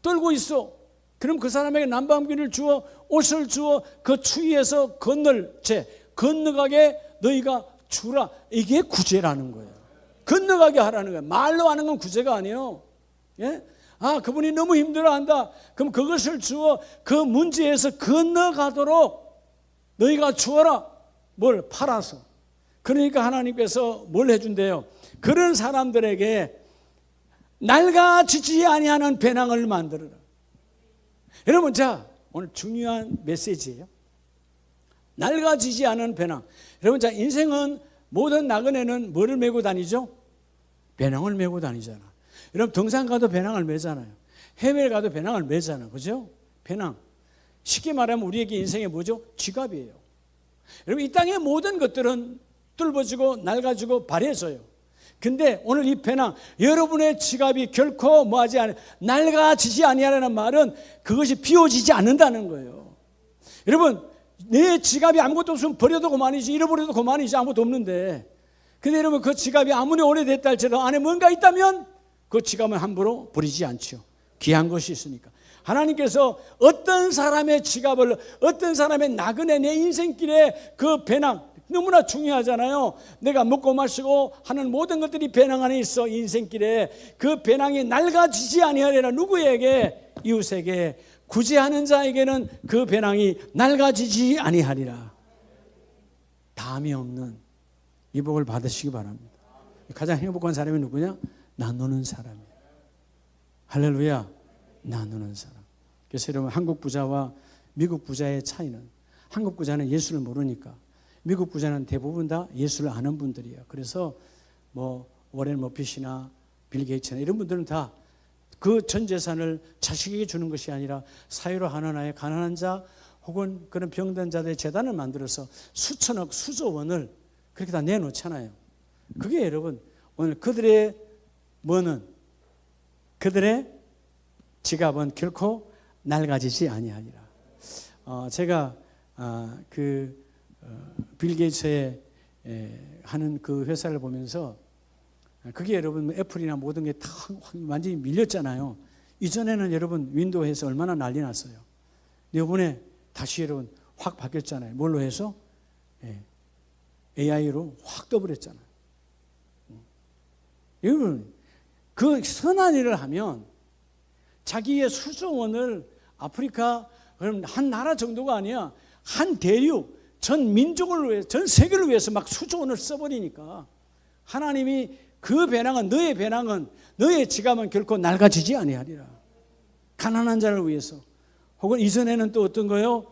떨고 있어. 그럼 그 사람에게 난방비를 주어, 옷을 주어 그 추위에서 건너가게 너희가 주라. 이게 구제라는 거예요. 건너가게 하라는 거예요. 말로 하는 건 구제가 아니에요. 예? 그분이 너무 힘들어한다. 그럼 그것을 주어 그 문제에서 건너가도록 너희가 주어라. 뭘 팔아서. 그러니까 하나님께서 뭘 해준대요? 그런 사람들에게 낡아지지 아니하는 배낭을 만들어라. 여러분, 자, 오늘 중요한 메시지예요. 낡아지지 않은 배낭. 여러분, 자, 인생은 모든 나그네는 뭐를 메고 다니죠? 배낭을 메고 다니잖아. 여러분, 등산 가도 배낭을 메잖아요. 해외를 가도 배낭을 메잖아요. 그죠? 배낭. 쉽게 말하면 우리에게 인생이 뭐죠? 지갑이에요. 여러분, 이 땅의 모든 것들은 뚫어지고 낡아지고 바래져요. 근데 오늘 이 배낭, 여러분의 지갑이 결코 뭐하지 않아, 낡아지지 아니하라는 말은 그것이 비워지지 않는다는 거예요. 여러분, 내 지갑이 아무것도 없으면 버려도 그만이지, 잃어버려도 그만이지, 아무것도 없는데. 근데 여러분, 그 지갑이 아무리 오래됐다 할지라도 안에 뭔가 있다면 그 지갑은 함부로 버리지 않죠. 귀한 것이 있으니까. 하나님께서 어떤 사람의 지갑을, 어떤 사람의 나그네, 내 인생길에 그 배낭, 너무나 중요하잖아요. 내가 먹고 마시고 하는 모든 것들이 배낭 안에 있어. 인생길에 그 배낭이 낡아지지 아니하리라. 누구에게? 이웃에게. 구제하는 자에게는 그 배낭이 낡아지지 아니하리라. 담이 없는 이 복을 받으시기 바랍니다. 가장 행복한 사람이 누구냐? 나누는 사람이에요. 할렐루야. 나누는 사람. 그래서 여러분, 한국 부자와 미국 부자의 차이는, 한국 부자는 예수를 모르니까, 미국 부자는 대부분 다 예수를 아는 분들이에요. 그래서 뭐 워렌 버핏이나 빌 게이츠나 이런 분들은 다 그 전 재산을 자식에게 주는 것이 아니라 사유로 하나하나의 가난한 자 혹은 그런 병든 자들의 재단을 만들어서 수천억, 수조 원을 그렇게 다 내놓잖아요. 그게 여러분, 오늘 그들의 지갑은 결코 낡아지지 아니하니라. 제가 빌 게이츠의 하는 그 회사를 보면서, 그게 여러분 애플이나 모든 게 다 완전히 밀렸잖아요. 이전에는 여러분 윈도우에서 얼마나 난리 났어요. 이번에 다시 여러분 확 바뀌었잖아요. 뭘로 해서? AI로 확 떠버렸잖아요. 여러분, 그 선한 일을 하면 자기의 수조원을 아프리카, 그럼 한 나라 정도가 아니야, 한 대륙, 전 민족을 위해, 전 세계를 위해서 막 수조원을 써버리니까 하나님이 그 배낭은, 너의 배낭은, 너의 지갑은 결코 낡아지지 아니하리라. 가난한 자를 위해서, 혹은 이전에는 또 어떤 거요?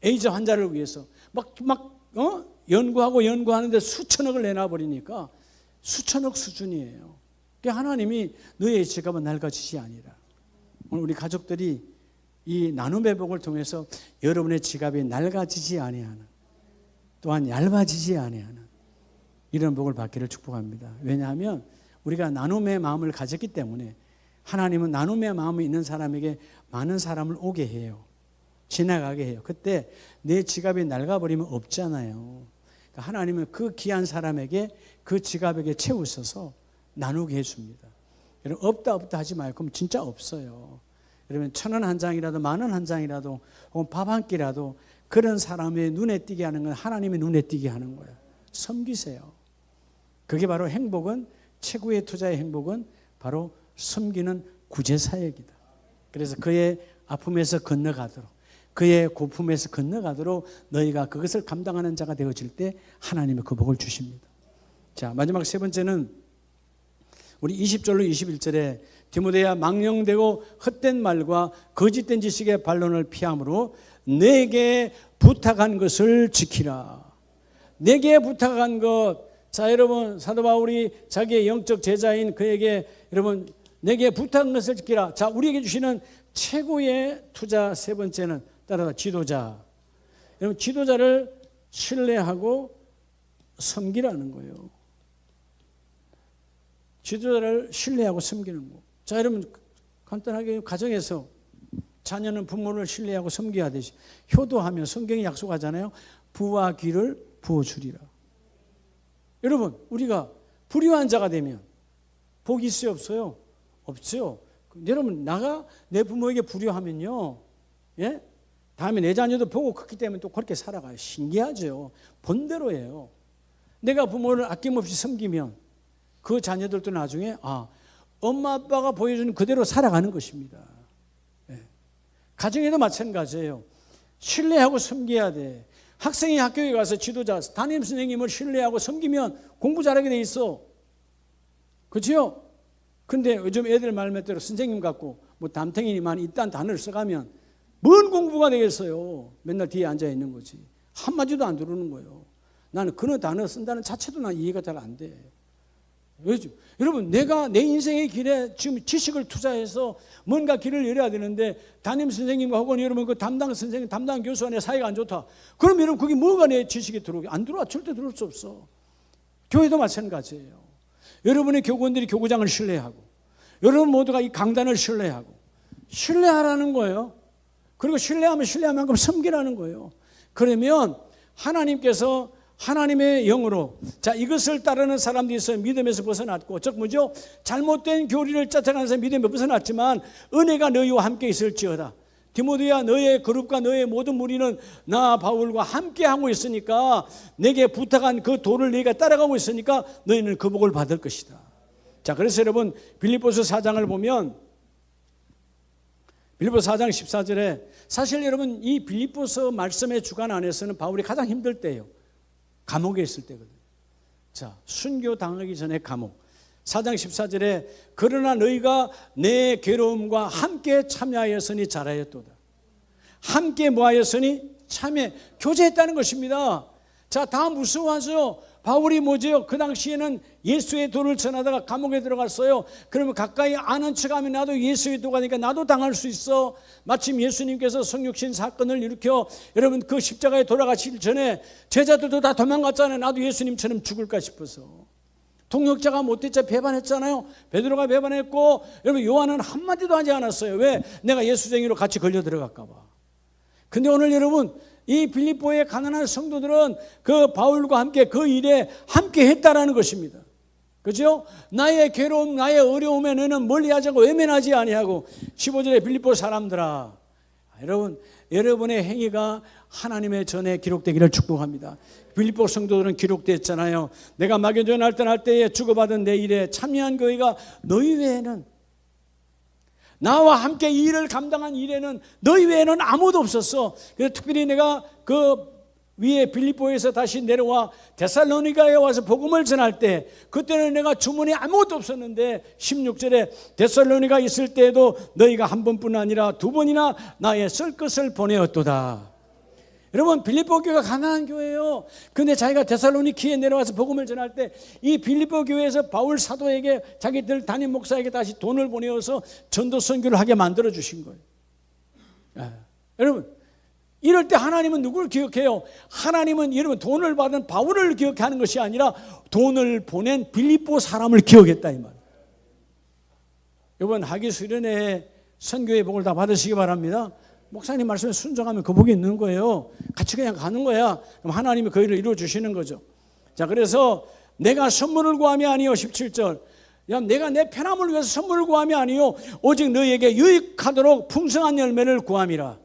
에이즈 환자를 위해서 연구하는데 수천억을 내놔버리니까 수천억 수준이에요. 그러니까 하나님이 너의 지갑은 낡아지지 아니라. 오늘 우리 가족들이 이 나눔의 복을 통해서 여러분의 지갑이 낡아지지 아니하는, 또한 얇아지지 아니하는 이런 복을 받기를 축복합니다. 왜냐하면 우리가 나눔의 마음을 가졌기 때문에 하나님은 나눔의 마음이 있는 사람에게 많은 사람을 오게 해요. 지나가게 해요. 그때 내 지갑이 낡아버리면 없잖아요. 그러니까 하나님은 그 귀한 사람에게 그 지갑에게 채우셔서 나누게 해줍니다. 여러분, 없다 하지 말고, 그럼 진짜 없어요. 여러분, 1,000원 한 장이라도, 10,000원 한 장이라도, 혹은 밥 한 끼라도 그런 사람의 눈에 띄게 하는 건 하나님의 눈에 띄게 하는 거예요. 섬기세요. 그게 바로 행복은, 최고의 투자의 행복은 바로 섬기는 구제사역이다. 그래서 그의 아픔에서 건너가도록, 그의 고품에서 건너가도록 너희가 그것을 감당하는 자가 되어질 때 하나님의 그 복을 주십니다. 자, 마지막 세 번째는 우리 20절로 21절에 디모데야, 망령되고 헛된 말과 거짓된 지식의 반론을 피함으로 내게 부탁한 것을 지키라. 내게 부탁한 것, 자, 여러분, 사도 바울이 자기의 영적 제자인 그에게 여러분 내게 부탁한 것을 지키라. 자, 우리에게 주시는 최고의 투자 세 번째는 따라서 지도자. 여러분, 지도자를 신뢰하고 섬기라는 거예요. 지도자를 신뢰하고 섬기는 거. 자, 여러분, 간단하게 가정에서 자녀는 부모를 신뢰하고 섬겨야 되지. 효도하면 성경이 약속하잖아요. 부와 귀를 부어주리라. 여러분, 우리가 불의한 자가 되면 복이 있어요, 없어요? 없죠. 여러분, 나가 내 부모에게 불효하면요, 예? 다음에 내 자녀도 보고 컸기 때문에 또 그렇게 살아가요. 신기하죠. 본대로예요. 내가 부모를 아낌없이 섬기면 그 자녀들도 나중에 엄마 아빠가 보여주는 그대로 살아가는 것입니다. 예. 가정에도 마찬가지예요. 신뢰하고 섬겨야 돼. 학생이 학교에 가서 지도자, 담임 선생님을 신뢰하고 섬기면 공부 잘하게 돼 있어. 그렇죠? 근데 요즘 애들 말대로 선생님 같고 뭐 담탱이니만 이딴 단어를 써가면 뭔 공부가 되겠어요. 맨날 뒤에 앉아 있는 거지. 한마디도 안 들어오는 거예요. 나는 그런 단어 쓴다는 자체도 난 이해가 잘 안 돼. 왜죠? 여러분, 내가 내 인생의 길에 지금 지식을 투자해서 뭔가 길을 열어야 되는데 담임 선생님과 혹은 여러분 그 담당 선생님, 담당 교수 안에 사이가 안 좋다. 그럼 여러분 그게 뭐가 내 지식에 들어오게? 안 들어와. 절대 들어올 수 없어. 교회도 마찬가지예요. 여러분의 교구원들이 교구장을 신뢰하고 여러분 모두가 이 강단을 신뢰하고 신뢰하라는 거예요. 그리고 신뢰하면 신뢰한 만큼 섬기라는 거예요. 그러면 하나님께서 하나님의 영으로 자 이것을 따르는 사람들이 있어요. 믿음에서 벗어났고 즉 뭐죠? 잘못된 교리를 쫓아가면서 믿음에 벗어났지만 은혜가 너희와 함께 있을지어다. 디모데야, 너의 그룹과 너의 모든 무리는 나 바울과 함께 하고 있으니까 내게 부탁한 그 도를 너희가 따라가고 있으니까 너희는 그 복을 받을 것이다. 자, 그래서 여러분 빌립보서 4장을 보면 빌립보서 4장 14절에 사실 여러분 이 빌립보서 말씀의 주간 안에서는 바울이 가장 힘들 때예요. 감옥에 있을 때거든요. 자, 순교 당하기 전에 감옥. 4장 14절에 그러나 너희가 내 괴로움과 함께 참여하였으니 잘하였도다. 함께 뭐하였으니 참여, 교제했다는 것입니다. 자, 다 무서워하죠. 바울이 뭐죠? 그 당시에는 예수의 도를 전하다가 감옥에 들어갔어요. 그러면 가까이 아는 척하면 나도 예수의 도가 되니까 나도 당할 수 있어. 마침 예수님께서 성육신 사건을 일으켜 여러분 그 십자가에 돌아가실 전에 제자들도 다 도망갔잖아요. 나도 예수님처럼 죽을까 싶어서. 동역자가 못됐자 배반했잖아요. 베드로가 배반했고 여러분 요한은 한마디도 하지 않았어요. 왜? 내가 예수쟁이로 같이 걸려 들어갈까 봐. 근데 오늘 여러분 이 빌립보의 가난한 성도들은 그 바울과 함께 그 일에 함께 했다라는 것입니다. 그렇죠? 나의 괴로움, 나의 어려움에 너는 멀리하지 않고 외면하지 아니하고 15절에 빌립보 사람들아. 여러분, 여러분의 행위가 하나님의 전에 기록되기를 축복합니다. 빌립보 성도들은 기록됐잖아요. 내가 마게도냐 할 때에 주고받은 내 일에 참여한 교회가 너희 외에는 나와 함께 이 일을 감당한 일에는 너희 외에는 아무도 없었어. 그래서 특별히 내가 그 위에 빌립보에서 다시 내려와 데살로니가에 와서 복음을 전할 때 그때는 내가 주문이 아무것도 없었는데 16절에 데살로니가 있을 때에도 너희가 한 번뿐 아니라 두 번이나 나의 쓸 것을 보내었도다. 여러분 빌립보 교회가 가난한 교회예요. 근데 자기가 데살로니키에 내려와서 복음을 전할 때 이 빌립보 교회에서 바울 사도에게 자기들 담임 목사에게 다시 돈을 보내어서 전도 선교를 하게 만들어 주신 거예요. 여러분 이럴 때 하나님은 누구를 기억해요? 하나님은 여러분 돈을 받은 바울을 기억하는 것이 아니라 돈을 보낸 빌립보 사람을 기억했다 이 말이에요. 이번 하기 수련회 선교의 복을 다 받으시기 바랍니다. 목사님 말씀에 순종하면 그 복이 있는 거예요. 같이 그냥 가는 거야. 그럼 하나님이 그 일을 이루어 주시는 거죠. 자, 그래서 내가 선물을 구함이 아니요 17절. 야, 내가 내 편함을 위해서 선물을 구함이 아니요 오직 너희에게 유익하도록 풍성한 열매를 구함이라.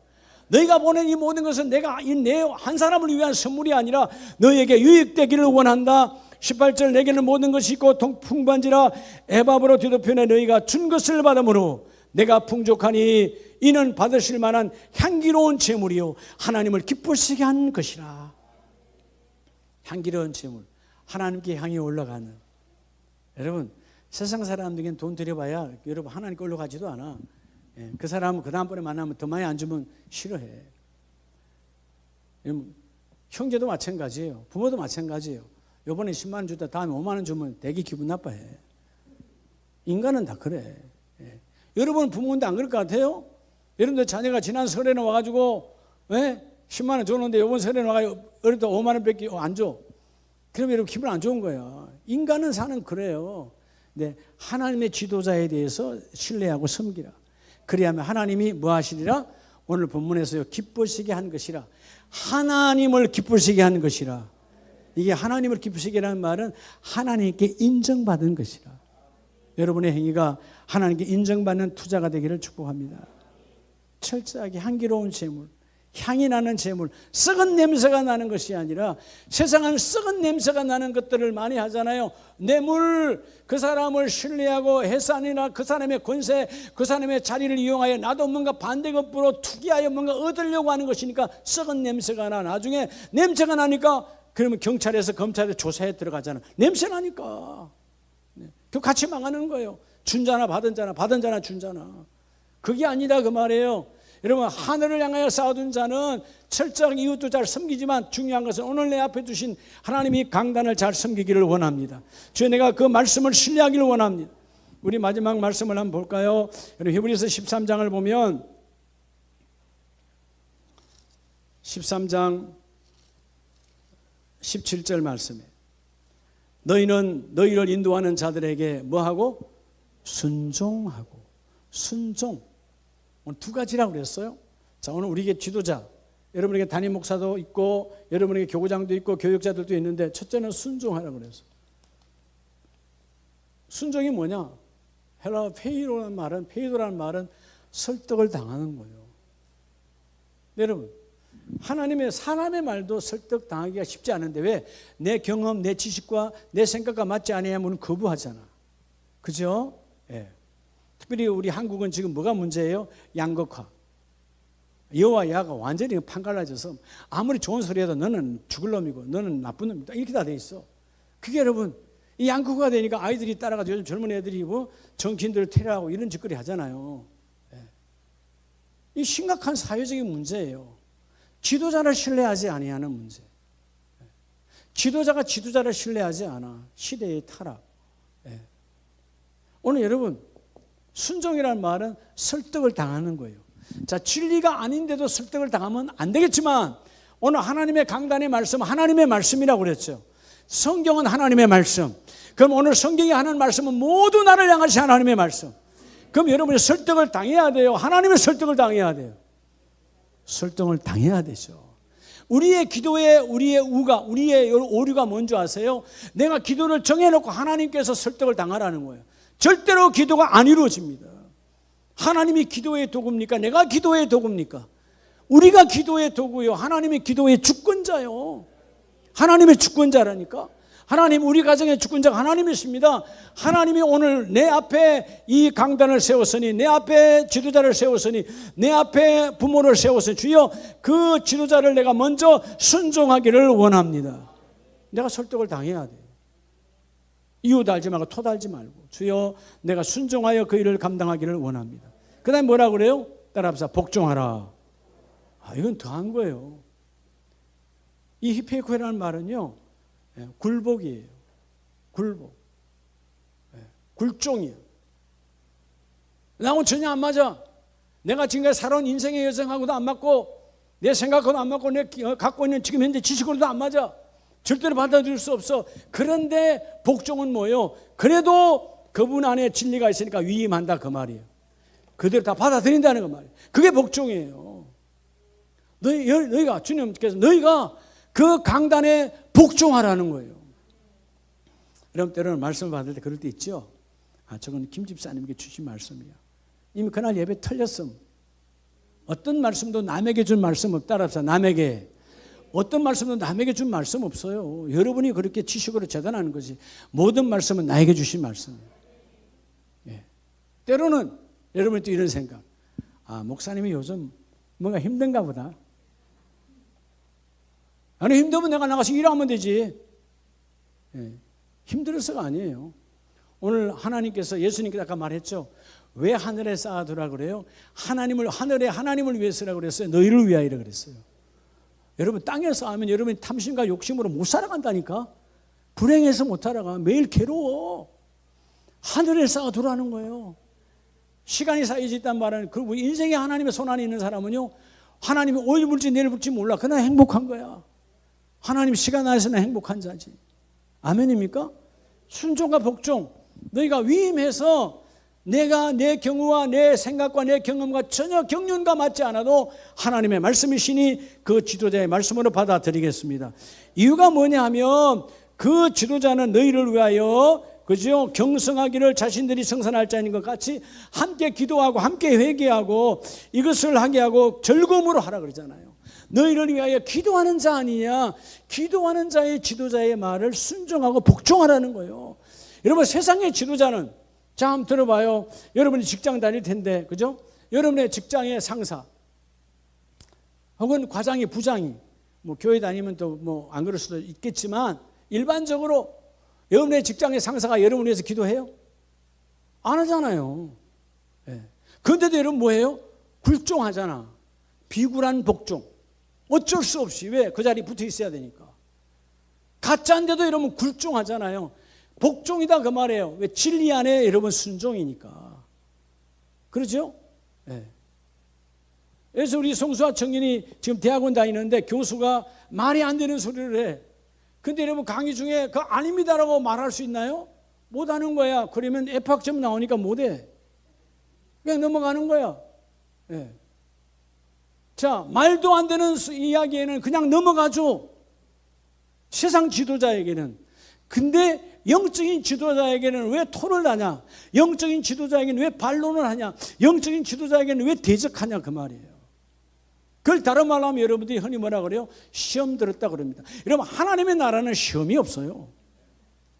너희가 보낸 이 모든 것은 내가 내 한 사람을 위한 선물이 아니라 너희에게 유익되기를 원한다. 18절 내게는 모든 것이 있고 풍부한지라 에바브로 뒤덮여내 너희가 준 것을 받음으로 내가 풍족하니 이는 받으실 만한 향기로운 제물이요 하나님을 기쁘시게 한 것이라. 향기로운 제물, 하나님께 향이 올라가는. 여러분 세상 사람들에겐 돈 들여봐야 여러분 하나님 걸로 가지도 않아. 그 사람은 그 다음번에 만나면 더 많이 안 주면 싫어해. 형제도 마찬가지예요. 부모도 마찬가지예요. 요번에 10만 원 줬다 다음에 5만 원 주면 되게 기분 나빠해. 인간은 다 그래. 예. 여러분 부모인데 안 그럴 것 같아요? 여러분들 자녀가 지난 설에는 와가지고 10만 원 줬는데 이번 설에는 와가지고 어릴 때 5만 원밖에 안 줘. 그러면 여러분 기분 안 좋은 거야. 인간은 사는 그래요. 근데 하나님의 지도자에 대해서 신뢰하고 섬기라. 그리하면 하나님이 뭐 하시리라? 오늘 본문에서요, 기쁘시게 한 것이라. 하나님을 기쁘시게 한 것이라. 이게 하나님을 기쁘시게 하는 말은 하나님께 인정받은 것이라. 여러분의 행위가 하나님께 인정받는 투자가 되기를 축복합니다. 철저하게 향기로운 재물, 향이 나는 재물, 썩은 냄새가 나는 것이 아니라, 세상은 썩은 냄새가 나는 것들을 많이 하잖아요. 뇌물, 그 사람을 신뢰하고 해산이나 그 사람의 권세, 그 사람의 자리를 이용하여 나도 뭔가 반대급부로 투기하여 뭔가 얻으려고 하는 것이니까 썩은 냄새가 나. 나중에 냄새가 나니까 그러면 경찰에서 검찰에 조사에 들어가잖아. 냄새 나니까. 그 같이 망하는 거예요. 준 자나 받은 자나, 받은 자나 준 자나. 그게 아니라 그 말이에요. 여러분, 하늘을 향하여 쌓아둔 자는 철저하게 이웃도 잘 섬기지만 중요한 것은 오늘 내 앞에 두신 하나님이 강단을 잘 섬기기를 원합니다. 주여, 내가 그 말씀을 신뢰하기를 원합니다. 우리 마지막 말씀을 한번 볼까요? 여러분, 히브리서 13장을 보면 13장 17절 말씀에 너희는 너희를 인도하는 자들에게 뭐하고? 순종하고. 순종. 오늘 두 가지라고 그랬어요. 자, 오늘 우리에게 지도자, 여러분에게 담임 목사도 있고 여러분에게 교구장도 있고 교육자들도 있는데, 첫째는 순종하라고 그랬어요. 순종이 뭐냐? 헬라어 페이도라는 말은 설득을 당하는 거예요. 여러분, 하나님의 사람의 말도 설득당하기가 쉽지 않은데 왜? 내 경험, 내 지식과 내 생각과 맞지 않으면 거부하잖아. 그죠? 예. 특별히 우리 한국은 지금 뭐가 문제예요? 양극화. 여와 야가 완전히 판갈라져서 아무리 좋은 소리 해도 너는 죽을 놈이고 너는 나쁜 놈이다, 이렇게 다 돼 있어. 그게 여러분, 이 양극화가 되니까 아이들이 따라가지고 요즘 젊은 애들이 뭐 정치인들을 테러하고 이런 짓거리 하잖아요. 예. 이 심각한 사회적인 문제예요. 지도자를 신뢰하지 아니하는 문제. 지도자가 지도자를 신뢰하지 않아. 시대의 타락. 예. 오늘 여러분, 순종이라는 말은 설득을 당하는 거예요. 자, 진리가 아닌데도 설득을 당하면 안 되겠지만, 오늘 하나님의 강단의 말씀은 하나님의 말씀이라고 그랬죠. 성경은 하나님의 말씀. 그럼 오늘 성경이 하는 말씀은 모두 나를 향하신 하나님의 말씀. 그럼 여러분이 설득을 당해야 돼요. 하나님의 설득을 당해야 돼요. 설득을 당해야 되죠. 우리의 기도에 우리의 오류가 뭔지 아세요? 내가 기도를 정해놓고 하나님께서 설득을 당하라는 거예요. 절대로 기도가 안 이루어집니다. 하나님이 기도의 도구입니까? 내가 기도의 도구입니까? 우리가 기도의 도구요. 하나님이 기도의 주권자요. 하나님의 주권자라니까. 하나님, 우리 가정의 주권자가 하나님이십니다. 하나님이 오늘 내 앞에 이 강단을 세웠으니, 내 앞에 지도자를 세웠으니, 내 앞에 부모를 세웠으니, 주여 그 지도자를 내가 먼저 순종하기를 원합니다. 내가 설득을 당해야 돼요. 이웃 알지 말고 토 달지 말고, 주여 내가 순종하여 그 일을 감당하기를 원합니다. 그 다음에 뭐라고 그래요? 따라합시다. 복종하라. 이건 더한 거예요. 이 히페이코라는 말은요, 굴복이에요. 굴복. 굴종이에요. 나하고 전혀 안 맞아. 내가 지금까지 살아온 인생의 여정하고도 안 맞고, 내 생각하고도 안 맞고, 내 갖고 있는 지금 현재 지식으로도 안 맞아. 절대로 받아들일 수 없어. 그런데 복종은 뭐예요? 그래도 그분 안에 진리가 있으니까 위임한다, 그 말이에요. 그대로 다 받아들인다는 그 말이에요. 그게 복종이에요. 너희가, 주님께서 너희가 그 강단에 복종하라는 거예요. 여러분, 때로는 말씀을 받을 때 그럴 때 있죠. 저건 김 집사님에게 주신 말씀이야. 이미 그날 예배 틀렸음. 어떤 말씀도 남에게 준 말씀 없다랍시다. 남에게. 어떤 말씀도 남에게 준 말씀 없어요. 여러분이 그렇게 지식으로 재단하는 거지. 모든 말씀은 나에게 주신 말씀이에요. 예. 때로는 여러분이 또 이런 생각. 목사님이 요즘 뭔가 힘든가 보다. 아니, 힘들면 내가 나가서 일하면 되지. 예. 힘들어서가 아니에요. 오늘 하나님께서, 예수님께서 아까 말했죠. 왜 하늘에 쌓아두라 그래요? 하늘에 하나님을 위해서라고 그랬어요. 너희를 위하여라 그랬어요. 여러분, 땅에 쌓으면 여러분이 탐심과 욕심으로 못 살아간다니까. 불행해서 못 살아가. 매일 괴로워. 하늘에 쌓아두라는 거예요. 시간이 쌓여져 있단 말은, 그리고 인생에 하나님의 손안에 있는 사람은요, 하나님이 오늘 볼지 내일 볼지 몰라. 그러나 행복한 거야. 하나님 시간 안에서는 행복한 자지. 아멘입니까? 순종과 복종. 너희가 위임해서 내가 내 경우와 내 생각과 내 경험과 전혀 경륜과 맞지 않아도 하나님의 말씀이시니 그 지도자의 말씀으로 받아들이겠습니다. 이유가 뭐냐 하면 그 지도자는 너희를 위하여, 그죠? 경성하기를 자신들이 성산할 자인 것 같이 함께 기도하고 함께 회개하고 이것을 하게 하고 즐거움으로 하라 그러잖아요. 너희를 위하여 기도하는 자 아니냐? 기도하는 자의 지도자의 말을 순종하고 복종하라는 거예요. 여러분, 세상의 지도자는, 자, 한번 들어봐요. 여러분이 직장 다닐 텐데, 그죠? 여러분의 직장의 상사, 혹은 과장이, 부장이, 뭐 교회 다니면 또 뭐 안 그럴 수도 있겠지만, 일반적으로 여러분의 직장의 상사가 여러분을 위해서 기도해요? 안 하잖아요. 예. 그런데도 여러분 뭐해요? 굴종하잖아. 비굴한 복종. 어쩔 수 없이. 왜? 그 자리에 붙어 있어야 되니까. 가짜인데도 여러분 굴종하잖아요. 복종이다 그 말이에요. 왜? 진리 안에 여러분 순종이니까. 그렇죠? 예. 그래서 우리 송수아 청년이 지금 대학원 다니는데 교수가 말이 안 되는 소리를 해. 근데 여러분 강의 중에 그 아닙니다라고 말할 수 있나요? 못하는 거야. 그러면 F학점 나오니까 못해. 그냥 넘어가는 거야. 예. 자, 말도 안 되는 이야기에는 그냥 넘어가죠. 세상 지도자에게는. 근데 영적인 지도자에게는 왜 토를 하냐? 영적인 지도자에게는 왜 반론을 하냐? 영적인 지도자에게는 왜 대적하냐? 그 말이에요. 그걸 다른 말로 하면 여러분들이 흔히 뭐라 그래요? 시험 들었다 그럽니다. 여러분, 하나님의 나라는 시험이 없어요.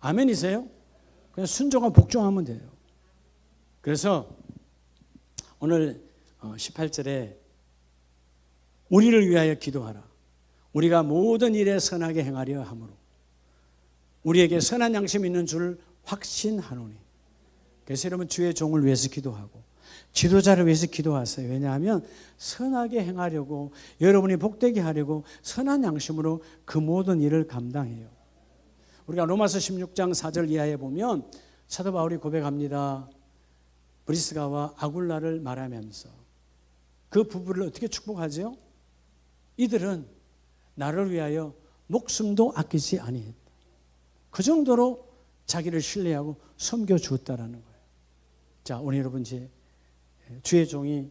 아멘이세요? 그냥 순종하고 복종하면 돼요. 그래서 오늘 18절에 우리를 위하여 기도하라. 우리가 모든 일에 선하게 행하려 함으로 우리에게 선한 양심이 있는 줄 확신하노니. 그래서 여러분, 주의 종을 위해서 기도하고 지도자를 위해서 기도하세요. 왜냐하면 선하게 행하려고, 여러분이 복되게 하려고 선한 양심으로 그 모든 일을 감당해요. 우리가 로마서 16장 4절 이하에 보면 사도 바울이 고백합니다. 브리스가와 아굴라를 말하면서 그 부부를 어떻게 축복하죠? 이들은 나를 위하여 목숨도 아끼지 아니했다. 그 정도로 자기를 신뢰하고 섬겨주었다라는 거예요. 자, 오늘 여러분, 이제 주의 종이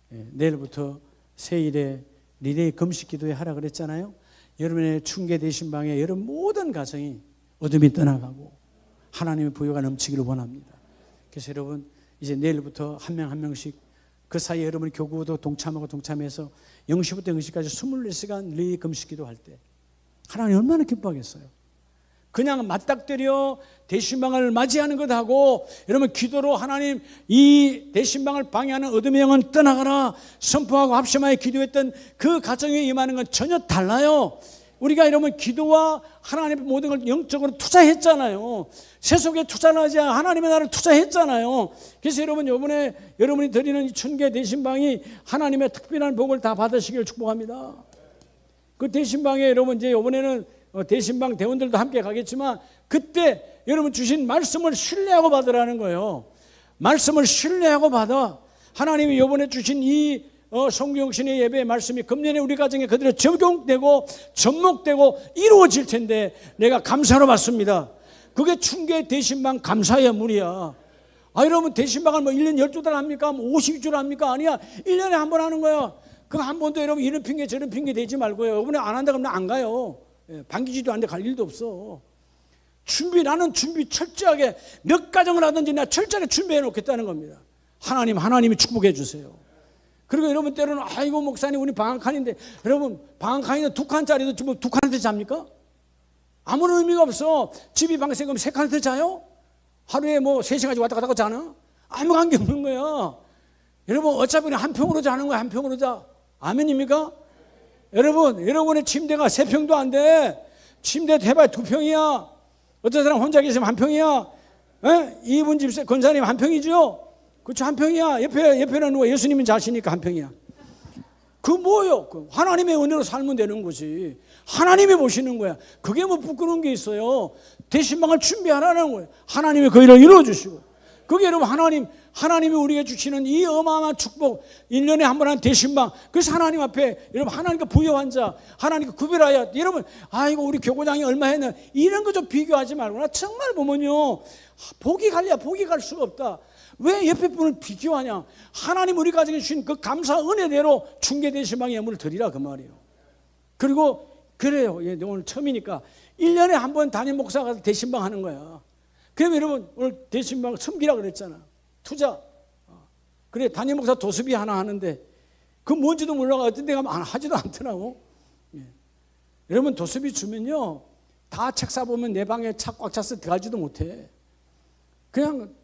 내일부터 세일에 리레이 금식 기도회 하라 그랬잖아요. 여러분의 충계 되신 방에 여러분 모든 가정이 어둠이 떠나가고 하나님의 부여가 넘치기를 원합니다. 그래서 여러분, 이제 내일부터 한 명 한 명씩 그 사이에 여러분이 교구도 동참해서 0시부터 0시까지 24시간 리레이 금식 기도할 때 하나님 얼마나 기뻐하겠어요. 그냥 맞닥뜨려 대신방을 맞이하는 것하고 여러분 기도로 하나님 이 대신방을 방해하는 어둠의 영은 떠나가라 선포하고 합심하여 기도했던 그 가정에 임하는 건 전혀 달라요. 우리가 여러분 기도와 하나님의 모든 걸 영적으로 투자했잖아요. 세속에 투자를 하지 않아 하나님의 나라를 투자했잖아요. 그래서 여러분, 이번에 여러분이 드리는 춘계 대신방이 하나님의 특별한 복을 다 받으시길 축복합니다. 그 대신방에 여러분, 이제 이번에는 대신방 대원들도 함께 가겠지만 그때 여러분 주신 말씀을 신뢰하고 받으라는 거예요. 말씀을 신뢰하고 받아. 하나님이 이번에 주신 이 성경신의 예배의 말씀이 금년에 우리 가정에 그대로 적용되고 접목되고 이루어질 텐데 내가 감사로 받습니다. 그게 춘계 대신방 감사의 문이야. 아, 여러분, 대신방을 뭐 1년 12달 합니까? 뭐 50줄 합니까? 아니야. 1년에 한 번 하는 거야. 그 한 번도 여러분 이런 핑계 저런 핑계 대지 말고요. 이번에 안 한다 그러면 안 가요. 반기지도 않는데 갈 일도 없어. 나는 준비 철저하게 몇 가정을 하든지 내가 철저하게 준비해 놓겠다는 겁니다. 하나님이 축복해 주세요. 그리고 여러분 때로는 아이고 목사님 우리 방학칸인데 여러분 방학칸인데 2칸짜리도 지금 2칸한테 잡니까? 아무런 의미가 없어. 집이 방세금 3칸한테 자요? 하루에 뭐 3시간씩 왔다 갔다 자나? 아무 관계 없는 거야. 여러분 어차피 한 평으로 자는 거야. 한 평으로 자. 아멘입니까? 여러분, 여러분의 침대가 3평도 안 돼. 침대 해봐야 2평이야. 어떤 사람 혼자 계시면 1평이야. 이분 집 권사님 1평이죠? 그렇죠, 1평이야. 옆에는 누가 예수님이 자시니까 1평이야. 그 뭐예요? 그 하나님의 은혜로 살면 되는 거지. 하나님이 보시는 거야. 그게 뭐 부끄러운 게 있어요. 대신방을 준비하라는 거예요. 하나님이 그 일을 이루어주시고. 그게 여러분 하나님이 우리에게 주시는 이 어마어마한 축복, 1년에 한 번 하는 대신방. 그래서 하나님 앞에 여러분 하나님께 부여한 자, 하나님께 구별하여 여러분 아이고 우리 교구장이 얼마 했나 이런 거 좀 비교하지 말고 나 정말 보면요 복이 갈 수가 없다. 왜 옆에 분을 비교하냐? 하나님 우리 가정에 주신 그 감사 은혜대로 중계 대신방의 예물을 드리라 그 말이에요. 그리고 그래요. 오늘 처음이니까 1년에 한 번 담임 목사가 대신방 하는 거야. 그러면 여러분 오늘 대신방 섬기라 그랬잖아. 투자. 그래 담임 목사 도수비 하나 하는데 그 뭔지도 몰라가 어떤 데 가면 하지도 않더라고. 여러분 도수비 주면요 다 책 사보면 내 방에 차 꽉 차서 들어가지도 못해. 그냥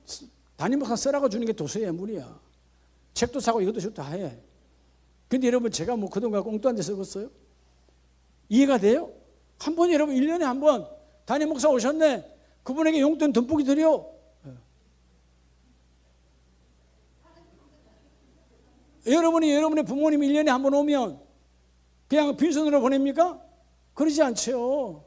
담임 목사 쓰라고 주는 게 도수의 예물이야. 책도 사고 이것도 저것도 다 해. 근데 여러분 제가 뭐 그동안 꽁돈한테 쓰겠어요? 이해가 돼요? 한 번 여러분 1년에 한 번 담임 목사 오셨네. 그분에게 용돈 듬뿍이 드려. 여러분의 부모님이 1년에 한 번 오면 그냥 빈손으로 보냅니까? 그러지 않죠.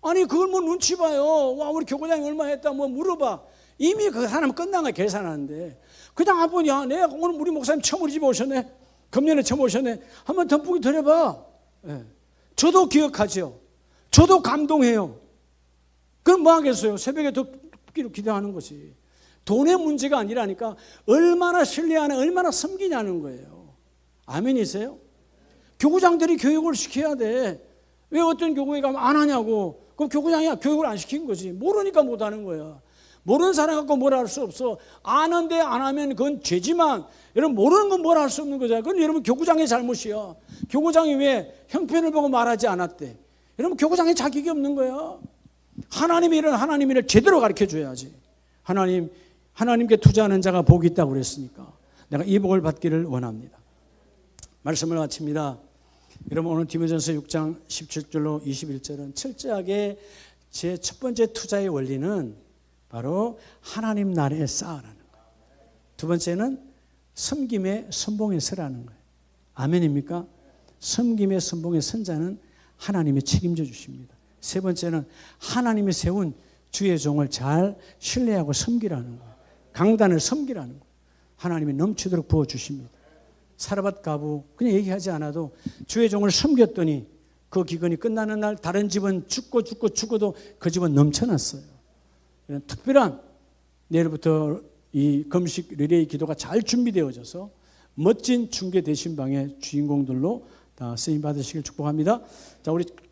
아니 그걸 뭐 눈치 봐요. 와 우리 교구장이 얼마 했다 뭐 물어봐. 이미 그 사람 끝난 거 계산하는데 그냥 한 번 야 내가 오늘 우리 목사님 처음 우리 집에 오셨네. 금년에 처음 오셨네. 한번 듬뿍이 드려봐. 저도 기억하죠. 저도 감동해요. 그럼 뭐 하겠어요? 새벽에 더 기도하는 거지. 돈의 문제가 아니라니까 얼마나 신뢰하냐 얼마나 섬기냐는 거예요. 아멘이세요? 교구장들이 교육을 시켜야 돼. 왜 어떤 교구에 가면 안 하냐고. 그럼 교구장이 교육을 안 시킨 거지. 모르니까 못하는 거야. 모르는 사람 갖고 뭐라 할 수 없어. 아는데 안 하면 그건 죄지만 여러분 모르는 건 뭐라 할 수 없는 거잖아요. 그건 여러분 교구장의 잘못이야. 교구장이 왜 형편을 보고 말하지 않았대. 여러분 교구장에 자격이 없는 거야. 하나님의 일을 제대로 가르쳐 줘야지. 하나님께 투자하는 자가 복이 있다고 그랬으니까 내가 이 복을 받기를 원합니다. 말씀을 마칩니다. 여러분 오늘 디모데전서 6장 17절로 21절은 철저하게 제 첫 번째 투자의 원리는 바로 하나님 나라에 쌓으라는 거예요. 두 번째는 섬김의 선봉에 서라는 거예요. 아멘입니까? 섬김의 선봉에 선 자는 하나님이 책임져 주십니다. 세 번째는 하나님이 세운 주의 종을 잘 신뢰하고 섬기라는 거예요. 강단을 섬기라는 거예요. 하나님이 넘치도록 부어주십니다. 사르밧 가부 그냥 얘기하지 않아도 주의 종을 섬겼더니 그 기근이 끝나는 날 다른 집은 죽고도 그 집은 넘쳐났어요. 이런 특별한 내일부터 이 금식 리레이 기도가 잘 준비되어져서 멋진 중계 대신방의 주인공들로 다 쓰임 받으시길 축복합니다. 자, 우리